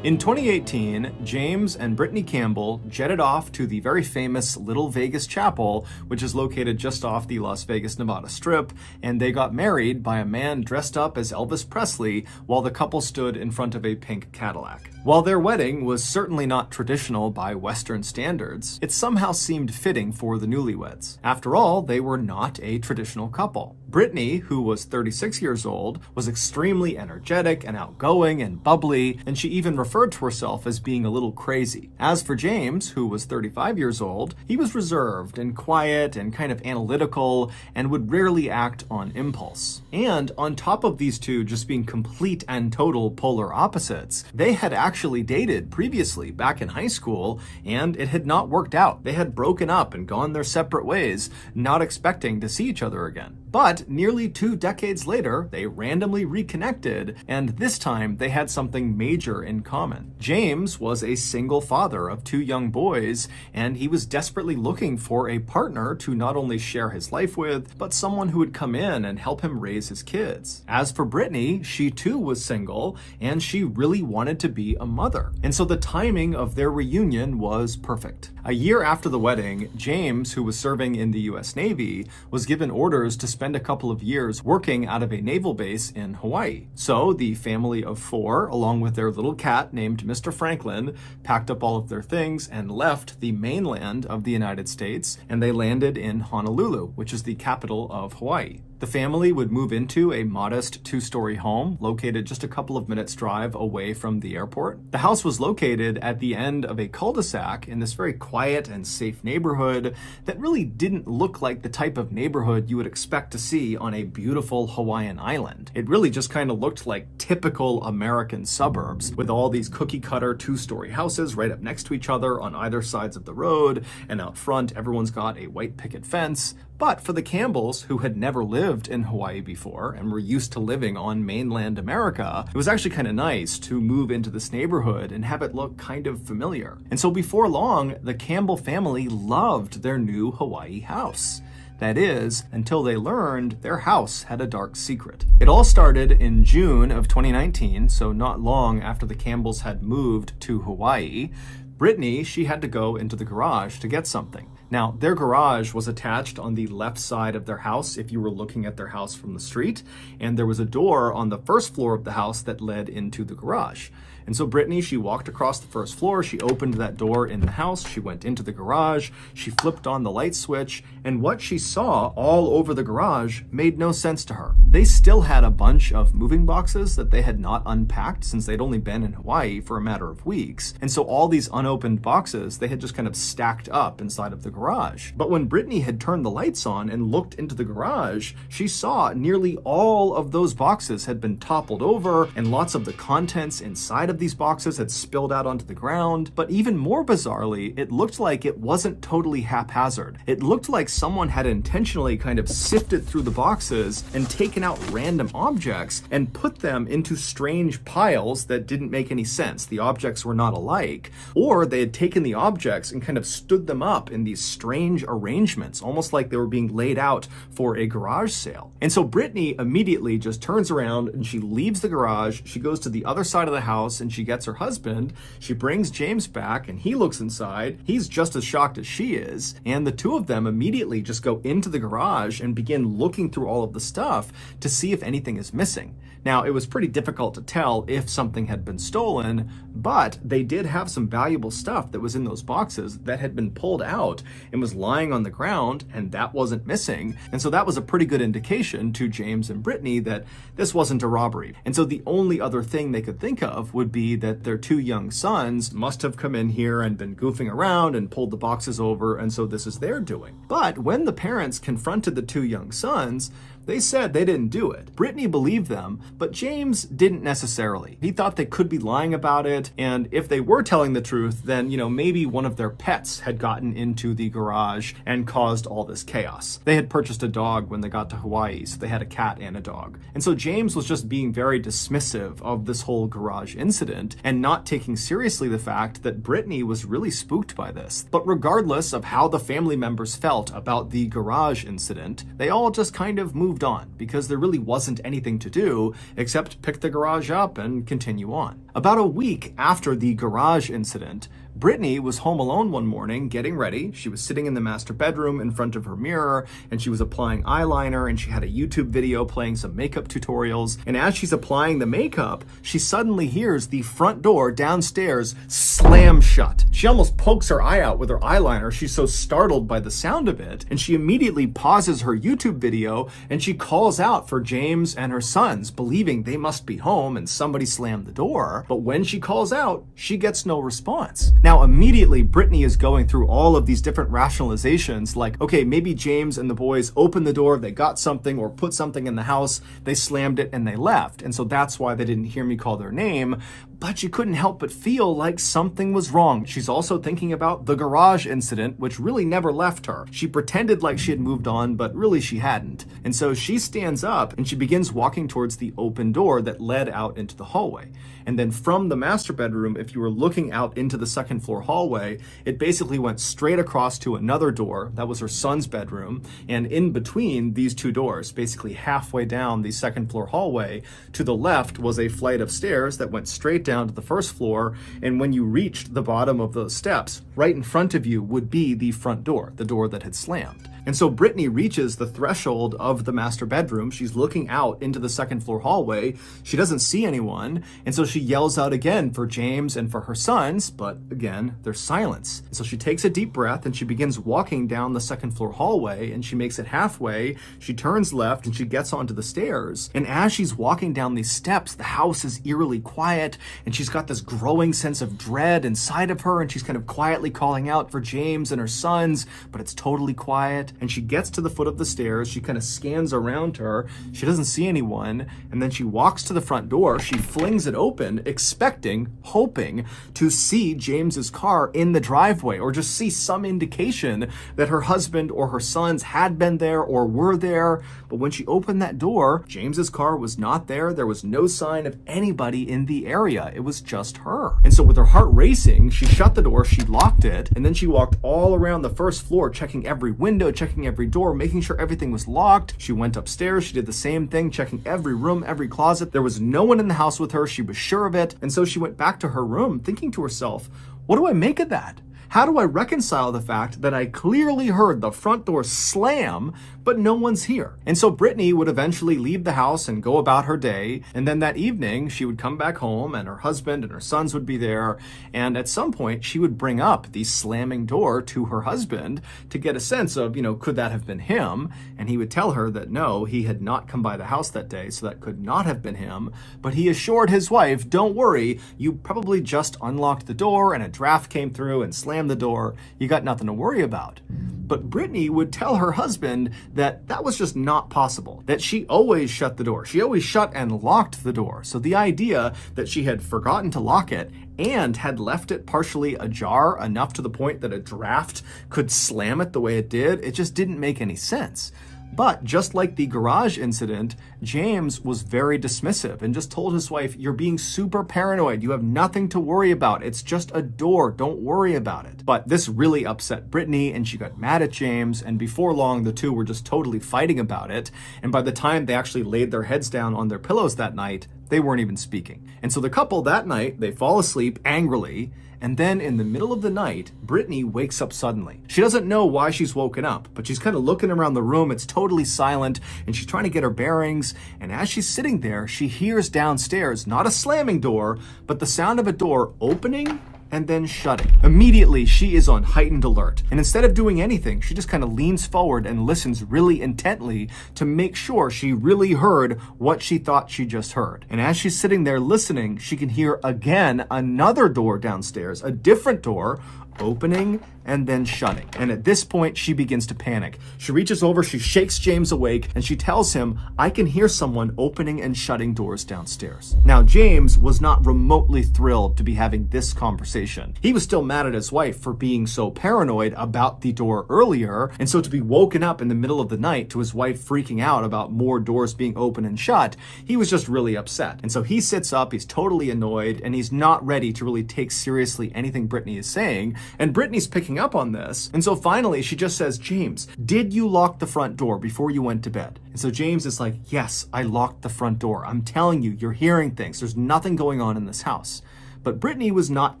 In 2018, James and Brittany Campbell jetted off to the very famous Little Vegas Chapel, which is located just off the Las Vegas, Nevada Strip, and they got married by a man dressed up as Elvis Presley while the couple stood in front of a pink Cadillac. While their wedding was certainly not traditional by Western standards, it somehow seemed fitting for the newlyweds. After all, they were not a traditional couple. Brittany, who was 36 years old, was extremely energetic and outgoing and bubbly, and she even referred to herself as being a little crazy. As for James, who was 35 years old, he was reserved and quiet and kind of analytical and would rarely act on impulse. And on top of these two just being complete and total polar opposites, they had actually dated previously back in high school, and it had not worked out. They had broken up and gone their separate ways, not expecting to see each other again. But nearly 2 decades later, they randomly reconnected, and this time they had something major in common. James was a single father of 2 young boys, and he was desperately looking for a partner to not only share his life with, but someone who would come in and help him raise his kids. As for Brittany, she too was single, and she really wanted to be a mother. And so the timing of their reunion was perfect. A year after the wedding, James, who was serving in the US Navy, was given orders to spend a couple of years working out of a naval base in Hawaii. So the family of 4, along with their little cat named Mr. Franklin, packed up all of their things and left the mainland of the United States, and they landed in Honolulu, which is the capital of Hawaii. The family would move into a modest 2-story home located just a couple of minutes drive away from the airport. The house was located at the end of a cul-de-sac in this very quiet and safe neighborhood that really didn't look like the type of neighborhood you would expect to see on a beautiful Hawaiian island. It really just kind of looked like typical American suburbs with all these cookie-cutter 2-story houses right up next to each other on either sides of the road, and out front everyone's got a white picket fence. But for the Campbells, who had never lived in Hawaii before and were used to living on mainland America, it was actually kind of nice to move into this neighborhood and have it look kind of familiar. And so before long, the Campbell family loved their new Hawaii house. That is, until they learned their house had a dark secret. It all started in June of 2019, so not long after the Campbells had moved to Hawaii. Brittany, she had to go into the garage to get something. Now, their garage was attached on the left side of their house if you were looking at their house from the street, and there was a door on the first floor of the house that led into the garage. And so Brittany, she walked across the first floor, she opened that door in the house, she went into the garage, she flipped on the light switch, and what she saw all over the garage made no sense to her. They still had a bunch of moving boxes that they had not unpacked since they'd only been in Hawaii for a matter of weeks. And so all these unopened boxes, they had just kind of stacked up inside of the garage. But when Brittany had turned the lights on and looked into the garage, she saw nearly all of those boxes had been toppled over, and lots of the contents inside of these boxes had spilled out onto the ground. But even more bizarrely, it looked like it wasn't totally haphazard. It looked like someone had intentionally kind of sifted through the boxes and taken out random objects and put them into strange piles that didn't make any sense. The objects were not alike. Or they had taken the objects and kind of stood them up in these strange arrangements, almost like they were being laid out for a garage sale. And so Brittany immediately just turns around and she leaves the garage, she goes to the other side of the house and she gets her husband, she brings James back and he looks inside, he's just as shocked as she is, and the two of them immediately just go into the garage and begin looking through all of the stuff to see if anything is missing. Now, it was pretty difficult to tell if something had been stolen, but they did have some valuable stuff that was in those boxes that had been pulled out and was lying on the ground, and that wasn't missing. And so that was a pretty good indication to James and Brittany that this wasn't a robbery. And so the only other thing they could think of would be that their 2 young sons must have come in here and been goofing around and pulled the boxes over, and so this is their doing. But when the parents confronted the 2 young sons, they said they didn't do it. Brittany believed them, but James didn't necessarily. He thought they could be lying about it, and if they were telling the truth, then, maybe one of their pets had gotten into the garage and caused all this chaos. They had purchased a dog when they got to Hawaii, so they had a cat and a dog. And so James was just being very dismissive of this whole garage incident and not taking seriously the fact that Brittany was really spooked by this. But regardless of how the family members felt about the garage incident, they all just kind of moved on because there really wasn't anything to do except pick the garage up and continue on. About a week after the garage incident, Brittany was home alone one morning getting ready. She was sitting in the master bedroom in front of her mirror, and she was applying eyeliner, and she had a YouTube video playing some makeup tutorials. And as she's applying the makeup, she suddenly hears the front door downstairs slam shut. She almost pokes her eye out with her eyeliner. She's so startled by the sound of it, and she immediately pauses her YouTube video and she calls out for James and her sons, believing they must be home and somebody slammed the door. But when she calls out, she gets no response. Now, immediately, Brittany is going through all of these different rationalizations like, okay, maybe James and the boys opened the door, they got something or put something in the house, they slammed it and they left. And so that's why they didn't hear me call their name. But she couldn't help but feel like something was wrong. She's also thinking about the garage incident, which really never left her. She pretended like she had moved on, but really she hadn't. And so she stands up and she begins walking towards the open door that led out into the hallway. And then from the master bedroom, if you were looking out into the second floor hallway, it basically went straight across to another door. That was her son's bedroom. And in between these two doors, basically halfway down the second floor hallway, to the left was a flight of stairs that went straight down to the first floor. And when you reached the bottom of those steps, right in front of you would be the front door, the door that had slammed. And so Brittany reaches the threshold of the master bedroom. She's looking out into the second floor hallway. She doesn't see anyone. And so she yells out again for James and for her sons, but again, there's silence. And so she takes a deep breath and she begins walking down the second floor hallway, and she makes it halfway. She turns left and she gets onto the stairs. And as she's walking down these steps, the house is eerily quiet, and she's got this growing sense of dread inside of her, and she's kind of quietly calling out for James and her sons, but it's totally quiet. And she gets to the foot of the stairs. She kind of scans around her. She doesn't see anyone. And then she walks to the front door. She flings it open, expecting, hoping to see James's car in the driveway, or just see some indication that her husband or her sons had been there or were there. But when she opened that door, James's car was not there. There was no sign of anybody in the area. It was just her. And so with her heart racing, she shut the door, she locked it, and then she walked all around the first floor, checking every window, checking every door, making sure everything was locked. She went upstairs, she did the same thing, checking every room, every closet. There was no one in the house with her. She was sure of it. And so she went back to her room thinking to herself, what do I make of that? How do I reconcile the fact that I clearly heard the front door slam, but no one's here? And so Brittany would eventually leave the house and go about her day. And then that evening, she would come back home and her husband and her sons would be there. And at some point, she would bring up the slamming door to her husband to get a sense of, could that have been him? And he would tell her that no, he had not come by the house that day, so that could not have been him. But he assured his wife, don't worry, you probably just unlocked the door and a draft came through and slammed the door. You got nothing to worry about. But Brittany would tell her husband that that was just not possible, that she always shut the door. She always shut and locked the door. So the idea that she had forgotten to lock it and had left it partially ajar enough to the point that a draft could slam it the way it did, it just didn't make any sense. But just like the garage incident, James was very dismissive and just told his wife, you're being super paranoid. You have nothing to worry about. It's just a door. Don't worry about it. But this really upset Brittany and she got mad at James. And before long, the two were just totally fighting about it. And by the time they actually laid their heads down on their pillows that night, they weren't even speaking. And so the couple that night, they fall asleep angrily. And then in the middle of the night, Brittany wakes up suddenly. She doesn't know why she's woken up, but she's kind of looking around the room. It's totally silent, and she's trying to get her bearings. And as she's sitting there, she hears downstairs, not a slamming door, but the sound of a door opening and then shutting. Immediately, she is on heightened alert. And instead of doing anything, she just kind of leans forward and listens really intently to make sure she really heard what she thought she just heard. And as she's sitting there listening, she can hear again another door downstairs, a different door, opening and then shutting. And at this point, she begins to panic. She reaches over, she shakes James awake, and she tells him, I can hear someone opening and shutting doors downstairs. Now, James was not remotely thrilled to be having this conversation. He was still mad at his wife for being so paranoid about the door earlier, and so to be woken up in the middle of the night to his wife freaking out about more doors being open and shut, he was just really upset. And so he sits up, he's totally annoyed, and he's not ready to really take seriously anything Brittany is saying. And Brittany's picking up on this. And so finally, she just says, James, did you lock the front door before you went to bed? And so James is like, yes, I locked the front door. I'm telling you, you're hearing things. There's nothing going on in this house. But Brittany was not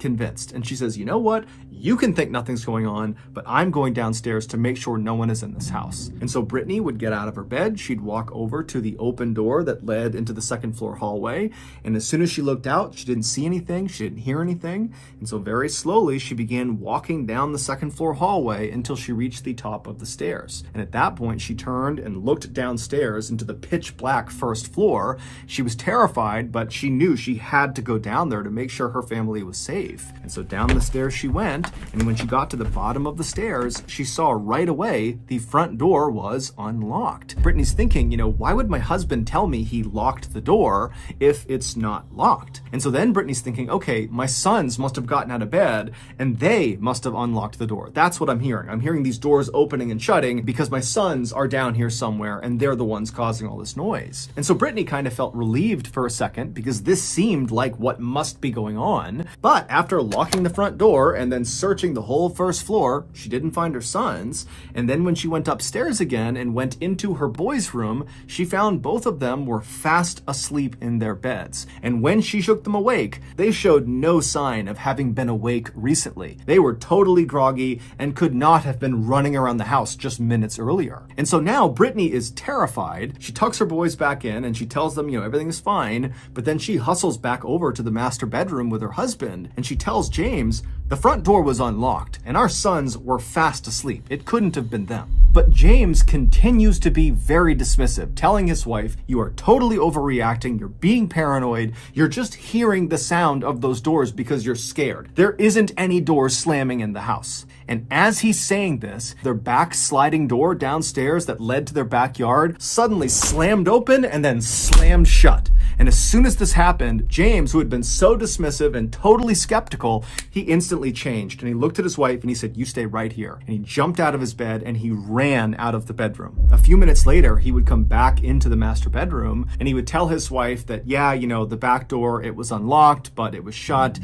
convinced, and she says, you know what? You can think nothing's going on, but I'm going downstairs to make sure no one is in this house. And so Brittany would get out of her bed, she'd walk over to the open door that led into the second floor hallway, and as soon as she looked out, she didn't see anything, she didn't hear anything, and so very slowly she began walking down the second floor hallway until she reached the top of the stairs. And at that point, she turned and looked downstairs into the pitch black first floor. She was terrified, but she knew she had to go down there to make sure her family was safe. And so down the stairs she went, and when she got to the bottom of the stairs, she saw right away the front door was unlocked. Brittany's thinking, why would my husband tell me he locked the door if it's not locked? And so then Brittany's thinking, okay, my sons must have gotten out of bed and they must have unlocked the door. That's what I'm hearing. I'm hearing these doors opening and shutting because my sons are down here somewhere and they're the ones causing all this noise. And so Brittany kind of felt relieved for a second because this seemed like what must be going on. But after locking the front door and then searching the whole first floor, she didn't find her sons. And then when she went upstairs again and went into her boys' room, she found both of them were fast asleep in their beds. And when she shook them awake, they showed no sign of having been awake recently. They were totally groggy and could not have been running around the house just minutes earlier. And so now Brittany is terrified. She tucks her boys back in and she tells them, everything's fine. But then she hustles back over to the master bedroom with her husband and she tells James, the front door was unlocked and our sons were fast asleep. It couldn't have been them. But James continues to be very dismissive, telling his wife, you are totally overreacting, you're being paranoid, you're just hearing the sound of those doors because you're scared. There isn't any doors slamming in the house. And as he's saying this, their back sliding door downstairs that led to their backyard suddenly slammed open and then slammed shut. And as soon as this happened, James, who had been so dismissive and totally skeptical, he instantly changed. And he looked at his wife and he said, you stay right here. And he jumped out of his bed and he ran out of the bedroom. A few minutes later, he would come back into the master bedroom and he would tell his wife that, yeah, the back door, it was unlocked, but it was shut.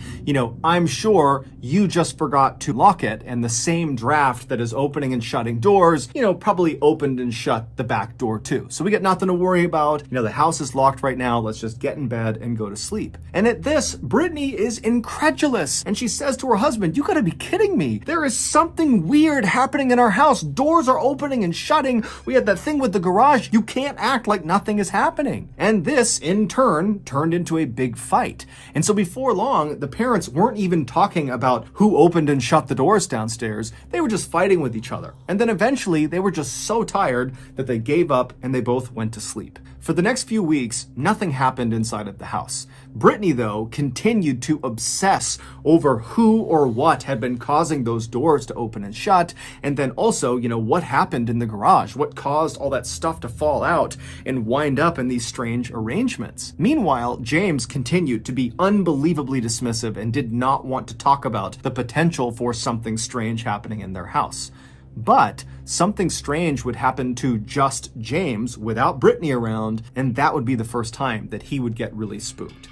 I'm sure you just forgot to lock it. And the same draft that is opening and shutting doors, probably opened and shut the back door too. So we got nothing to worry about. The house is locked right now. Let's just get in bed and go to sleep. And at this, Brittany is incredulous. And she says to her husband, you gotta be kidding me. There is something weird happening in our house. Doors are opening and shutting. We had that thing with the garage. You can't act like nothing is happening. And this, in turn, turned into a big fight. And so before long, the parents weren't even talking about who opened and shut the doors downstairs. They were just fighting with each other. And then eventually, they were just so tired that they gave up and they both went to sleep. For the next few weeks, nothing happened inside of the house. Brittany, though, continued to obsess over who or what had been causing those doors to open and shut, and then also, what happened in the garage, what caused all that stuff to fall out and wind up in these strange arrangements. Meanwhile, James continued to be unbelievably dismissive and did not want to talk about the potential for something strange happening in their house. But something strange would happen to just James without Brittany around, and that would be the first time that he would get really spooked.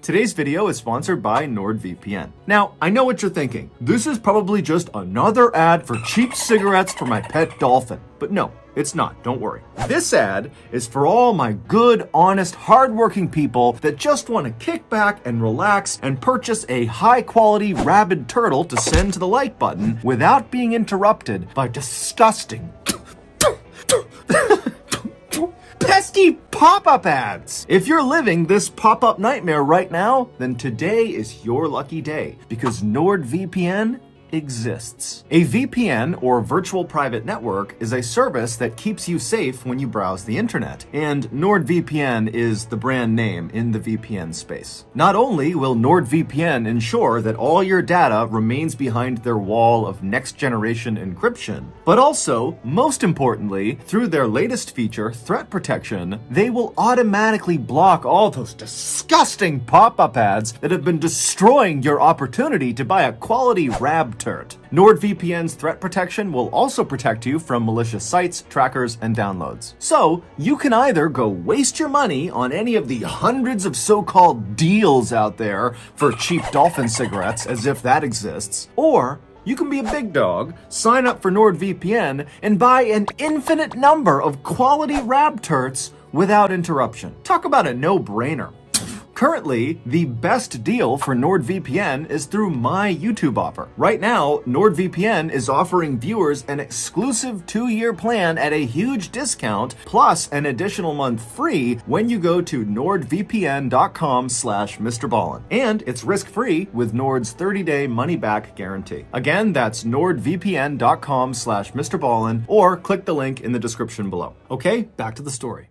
Today's video is sponsored by NordVPN. Now, I know what you're thinking. This is probably just another ad for cheap cigarettes for my pet dolphin. But no, it's not. Don't worry. This ad is for all my good, honest, hardworking people that just want to kick back and relax and purchase a high-quality rabid turtle to send to the like button without being interrupted by disgusting pesky pop-up ads. If you're living this pop-up nightmare right now, then today is your lucky day because NordVPN exists. A VPN, or virtual private network, is a service that keeps you safe when you browse the internet, and NordVPN is the brand name in the VPN space. Not only will NordVPN ensure that all your data remains behind their wall of next-generation encryption, but also, most importantly, through their latest feature, Threat Protection, they will automatically block all those disgusting pop-up ads that have been destroying your opportunity to buy a quality rab turret. NordVPN's Threat Protection will also protect you from malicious sites, trackers, and downloads. So, you can either go waste your money on any of the hundreds of so-called deals out there for cheap dolphin cigarettes, as if that exists, or you can be a big dog, sign up for NordVPN, and buy an infinite number of quality rab turrets without interruption. Talk about a no-brainer. Currently, the best deal for NordVPN is through my YouTube offer. Right now, NordVPN is offering viewers an exclusive 2-year plan at a huge discount, plus an additional month free when you go to nordvpn.com/MrBallen. And it's risk-free with Nord's 30-day money-back guarantee. Again, that's nordvpn.com/MrBallen, or click the link in the description below. Okay, back to the story.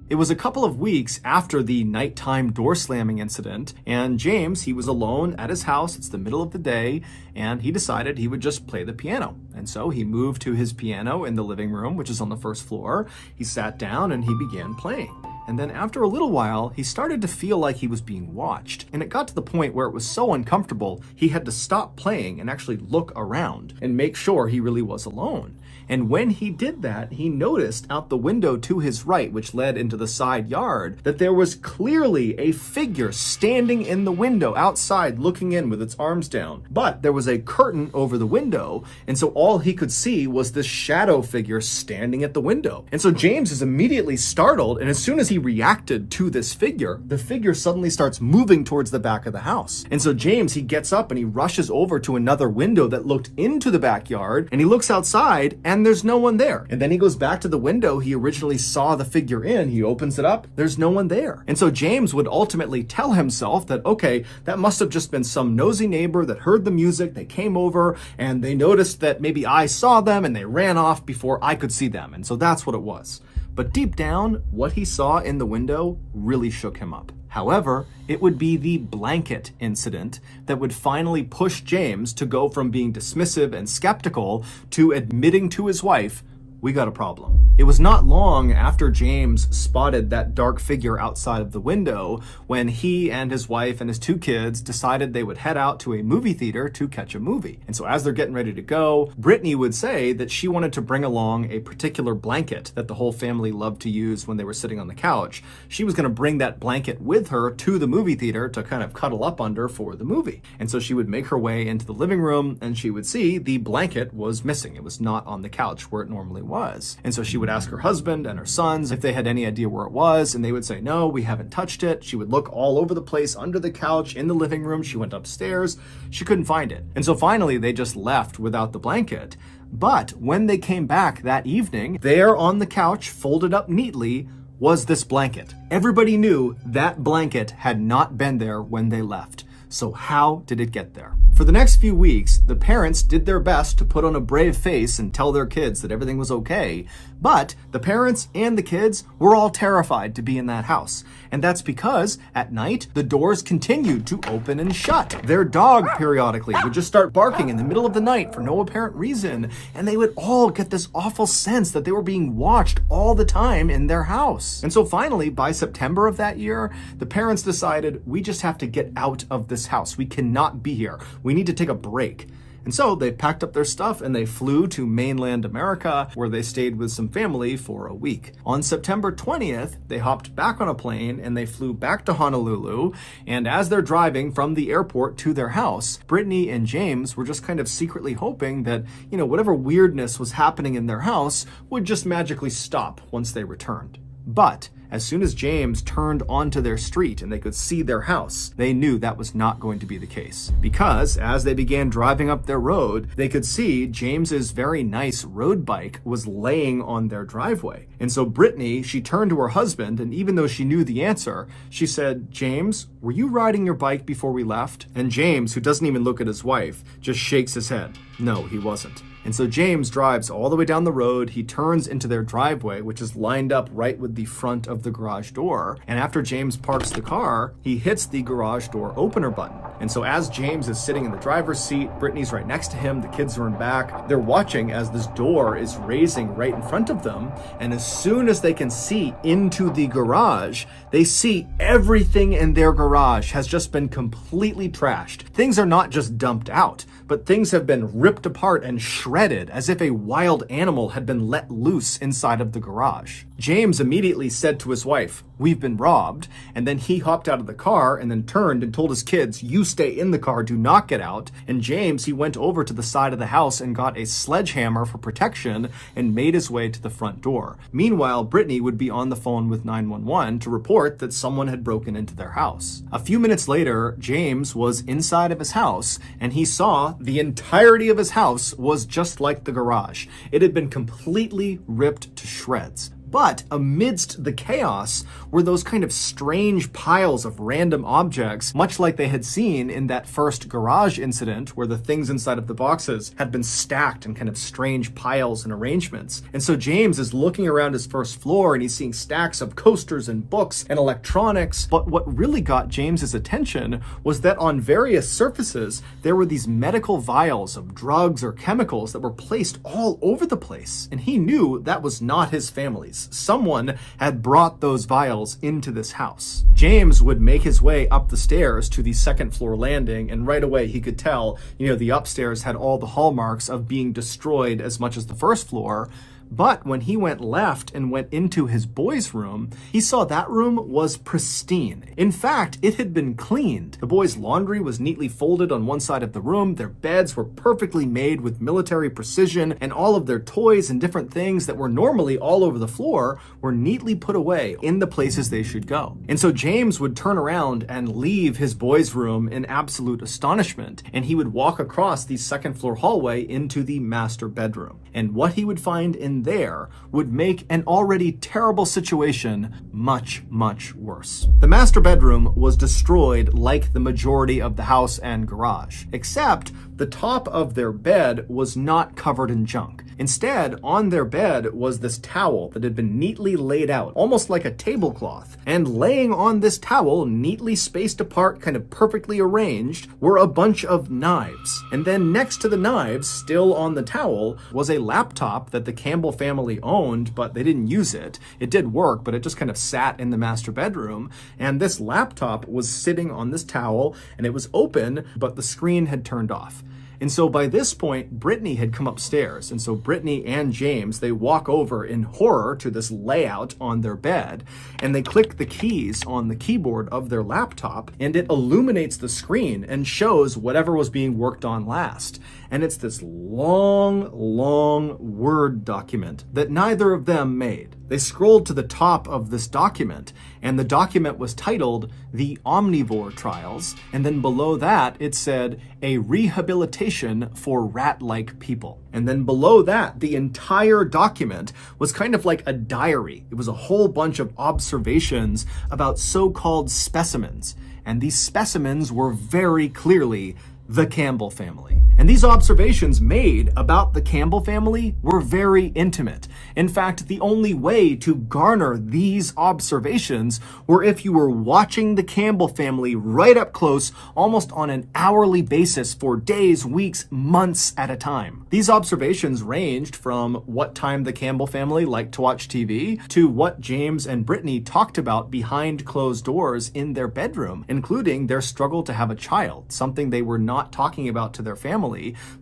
It was a couple of weeks after the nighttime door slamming incident, and James, he was alone at his house. It's the middle of the day, and he decided he would just play the piano. And so he moved to his piano in the living room, which is on the first floor. He sat down and he began playing. And then after a little while, he started to feel like he was being watched. And it got to the point where it was so uncomfortable, he had to stop playing and actually look around and make sure he really was alone. And when he did that, he noticed out the window to his right, which led into the side yard, that there was clearly a figure standing in the window outside looking in with its arms down. But there was a curtain over the window, and so all he could see was this shadow figure standing at the window. And so James is immediately startled, and as soon as he reacted to this figure, the figure suddenly starts moving towards the back of the house. And so James, he gets up and he rushes over to another window that looked into the backyard, and he looks outside, and there's no one there. And then he goes back to the window he originally saw the figure in. He opens it up. There's no one there. And so James would ultimately tell himself that, okay, that must have just been some nosy neighbor that heard the music. They came over and they noticed that maybe I saw them and they ran off before I could see them. And so that's what it was. But deep down, what he saw in the window really shook him up. However, it would be the blanket incident that would finally push James to go from being dismissive and skeptical to admitting to his wife, we got a problem. It was not long after James spotted that dark figure outside of the window when he and his wife and his 2 kids decided they would head out to a movie theater to catch a movie. And so as they're getting ready to go, Brittany would say that she wanted to bring along a particular blanket that the whole family loved to use when they were sitting on the couch. She was going to bring that blanket with her to the movie theater to kind of cuddle up under for the movie. And so she would make her way into the living room and she would see the blanket was missing. It was not on the couch where it normally was. And so she would ask her husband and her sons if they had any idea where it was, and they would say, no, we haven't touched it. She would look all over the place, under the couch, in the living room. She went upstairs. She couldn't find it. And so finally, they just left without the blanket. But when they came back that evening, there on the couch, folded up neatly, was this blanket. Everybody knew that blanket had not been there when they left. So how did it get there? For the next few weeks, the parents did their best to put on a brave face and tell their kids that everything was okay, but the parents and the kids were all terrified to be in that house. And that's because at night, the doors continued to open and shut. Their dog periodically would just start barking in the middle of the night for no apparent reason, and they would all get this awful sense that they were being watched all the time in their house. And so finally, by September of that year, the parents decided, we just have to get out of this house. We cannot be here. We need to take a break. And so they packed up their stuff and they flew to mainland America, where they stayed with some family for a week. On September 20th, they hopped back on a plane and they flew back to Honolulu. And as they're driving from the airport to their house, Brittany and James were just kind of secretly hoping that, whatever weirdness was happening in their house would just magically stop once they returned. But as soon as James turned onto their street and they could see their house, they knew that was not going to be the case. Because as they began driving up their road, they could see James's very nice road bike was laying on their driveway. And so Brittany, she turned to her husband, and even though she knew the answer, she said, James, were you riding your bike before we left? And James, who doesn't even look at his wife, just shakes his head. No, he wasn't. And so James drives all the way down the road. He turns into their driveway, which is lined up right with the front of the garage door. And after James parks the car, he hits the garage door opener button. And so as James is sitting in the driver's seat, Brittany's right next to him, the kids are in back. They're watching as this door is raising right in front of them. And as soon as they can see into the garage, they see everything in their garage has just been completely trashed. Things are not just dumped out, but things have been ripped apart and shredded as if a wild animal had been let loose inside of the garage. James immediately said to his wife, "We've been robbed," and then he hopped out of the car and then turned and told his kids, "You stay in the car, do not get out." And James, he went over to the side of the house and got a sledgehammer for protection and made his way to the front door. Meanwhile, Brittany would be on the phone with 911 to report that someone had broken into their house. A few minutes later, James was inside of his house and he saw the entirety of his house was just like the garage. It had been completely ripped to shreds. But amidst the chaos were those kind of strange piles of random objects, much like they had seen in that first garage incident where the things inside of the boxes had been stacked in kind of strange piles and arrangements. And so James is looking around his first floor and he's seeing stacks of coasters and books and electronics. But what really got James's attention was that on various surfaces, there were these medical vials of drugs or chemicals that were placed all over the place. And he knew that was not his family's. Someone had brought those vials into this house. James would make his way up the stairs to the second floor landing, and right away he could tell, the upstairs had all the hallmarks of being destroyed as much as the first floor. But when he went left and went into his boys' room, he saw that room was pristine. In fact, it had been cleaned. The boys' laundry was neatly folded on one side of the room, their beds were perfectly made with military precision, and all of their toys and different things that were normally all over the floor were neatly put away in the places they should go. And so James would turn around and leave his boys' room in absolute astonishment, and he would walk across the second floor hallway into the master bedroom. And what he would find in there would make an already terrible situation much, much worse. The master bedroom was destroyed like the majority of the house and garage, except the top of their bed was not covered in junk. Instead, on their bed was this towel that had been neatly laid out, almost like a tablecloth. And laying on this towel, neatly spaced apart, kind of perfectly arranged, were a bunch of knives. And then next to the knives, still on the towel, was a laptop that the Campbell family owned, but they didn't use it. It did work, but it just kind of sat in the master bedroom. And this laptop was sitting on this towel, and it was open, but the screen had turned off. And so by this point, Brittany had come upstairs. And so Brittany and James, they walk over in horror to this layout on their bed, and they click the keys on the keyboard of their laptop, and it illuminates the screen and shows whatever was being worked on last. And it's this long, long Word document that neither of them made. They scrolled to the top of this document, and the document was titled The Omnivore Trials, and then below that it said, A Rehabilitation for Rat-like People. And then below that, the entire document was kind of like a diary. It was a whole bunch of observations about so-called specimens, and these specimens were very clearly the Campbell family. And these observations made about the Campbell family were very intimate. In fact, the only way to garner these observations were if you were watching the Campbell family right up close, almost on an hourly basis for days, weeks, months at a time. These observations ranged from what time the Campbell family liked to watch TV to what James and Brittany talked about behind closed doors in their bedroom, including their struggle to have a child, something they were not talking about to their family.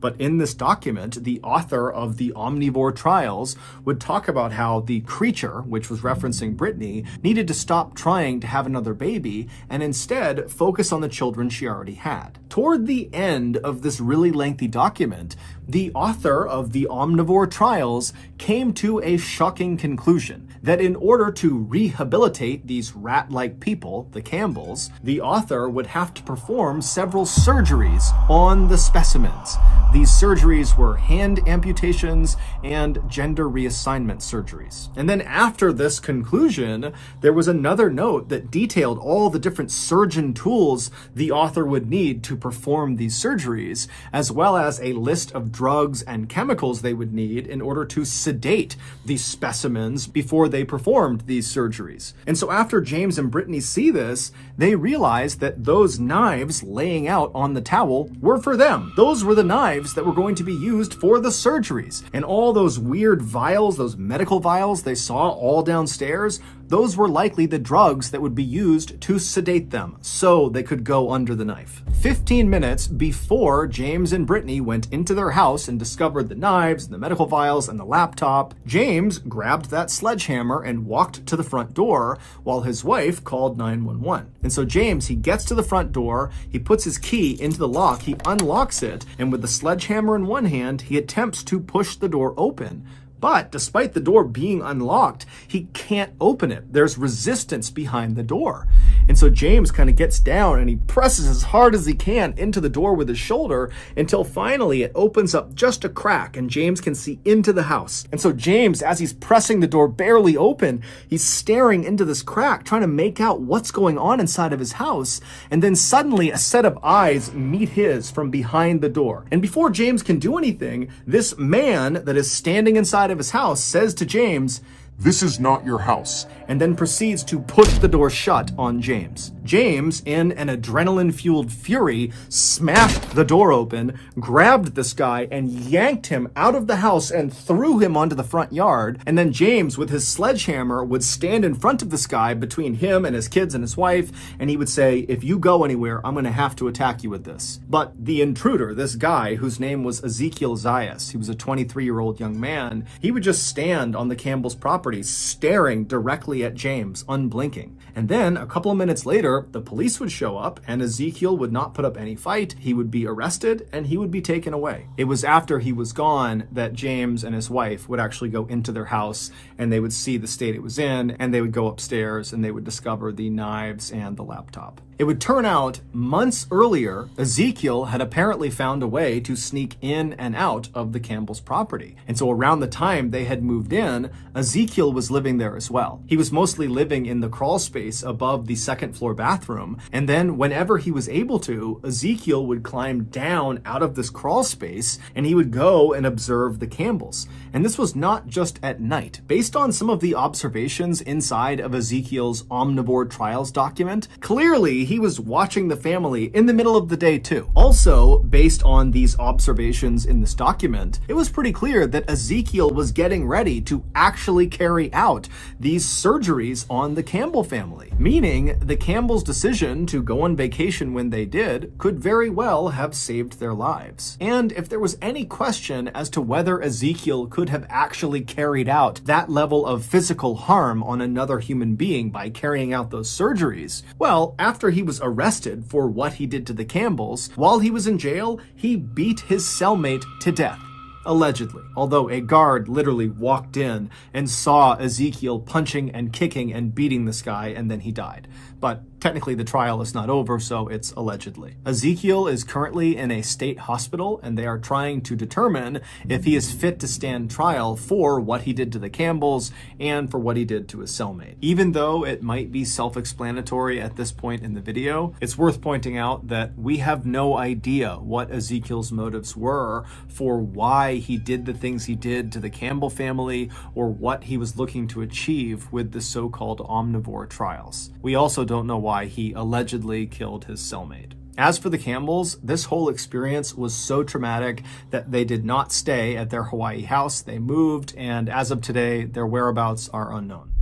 But in this document, the author of the Omnivore Trials would talk about how the creature, which was referencing Brittany, needed to stop trying to have another baby and instead focus on the children she already had. Toward the end of this really lengthy document, the author of the Omnivore Trials came to a shocking conclusion that in order to rehabilitate these rat-like people, the Campbells, the author would have to perform several surgeries on the specimens. These surgeries were hand amputations and gender reassignment surgeries. And then after this conclusion, there was another note that detailed all the different surgeon tools the author would need to perform these surgeries, as well as a list of drugs and chemicals they would need in order to sedate these specimens before they performed these surgeries. And so after James and Brittany see this, they realize that those knives laying out on the towel were for them. Those were the knives that were going to be used for the surgeries. And all those weird vials, those medical vials they saw all downstairs, those were likely the drugs that would be used to sedate them so they could go under the knife. 15 minutes before James and Brittany went into their house and discovered the knives, the medical vials, and the laptop, James grabbed that sledgehammer and walked to the front door while his wife called 911. And so James, he gets to the front door, he puts his key into the lock, he unlocks it, and with the sledgehammer in one hand, he attempts to push the door open. But despite the door being unlocked, he can't open it. There's resistance behind the door. And so James kind of gets down and he presses as hard as he can into the door with his shoulder until finally it opens up just a crack and James can see into the house. And so James, as he's pressing the door barely open, he's staring into this crack, trying to make out what's going on inside of his house. And then suddenly a set of eyes meet his from behind the door. And before James can do anything, this man that is standing inside of his house says to James, "This is not your house," and then proceeds to push the door shut on James. James, in an adrenaline-fueled fury, smashed the door open, grabbed this guy, and yanked him out of the house and threw him onto the front yard. And then James, with his sledgehammer, would stand in front of this guy between him and his kids and his wife, and he would say, "If you go anywhere, I'm going to have to attack you with this." But the intruder, this guy, whose name was Ezekiel Zayas, he was a 23-year-old young man, he would just stand on the Campbell's property, staring directly at James, unblinking. And then, a couple of minutes later, the police would show up, and Ezekiel would not put up any fight. He would be arrested, and he would be taken away. It was after he was gone that James and his wife would actually go into their house, and they would see the state it was in, and they would go upstairs, and they would discover the knives and the laptop. It would turn out, months earlier, Ezekiel had apparently found a way to sneak in and out of the Campbell's property. And so around the time they had moved in, Ezekiel was living there as well. He was mostly living in the crawl space above the second floor bathroom. And then whenever he was able to, Ezekiel would climb down out of this crawl space and he would go and observe the Campbells. And this was not just at night. Based on some of the observations inside of Ezekiel's Omnivore Trials document, clearly he was watching the family in the middle of the day too. Also, based on these observations in this document, it was pretty clear that Ezekiel was getting ready to actually carry out these surgeries on the Campbell family, meaning the Campbells' decision to go on vacation when they did could very well have saved their lives. And if there was any question as to whether Ezekiel could have actually carried out that level of physical harm on another human being by carrying out those surgeries, well, after he was arrested for what he did to the Campbells, while he was in jail, he beat his cellmate to death. Allegedly, although a guard literally walked in and saw Ezekiel punching and kicking and beating this guy, and then he died. But technically the trial is not over, so it's allegedly. Ezekiel is currently in a state hospital, and they are trying to determine if he is fit to stand trial for what he did to the Campbells and for what he did to his cellmate. Even though it might be self-explanatory at this point in the video, it's worth pointing out that we have no idea what Ezekiel's motives were for why he did the things he did to the Campbell family or what he was looking to achieve with the so-called Omnivore Trials. We also don't know why he allegedly killed his cellmate. As for the Campbells, this whole experience was so traumatic that they did not stay at their Hawaii house. They moved, and as of today, their whereabouts are unknown.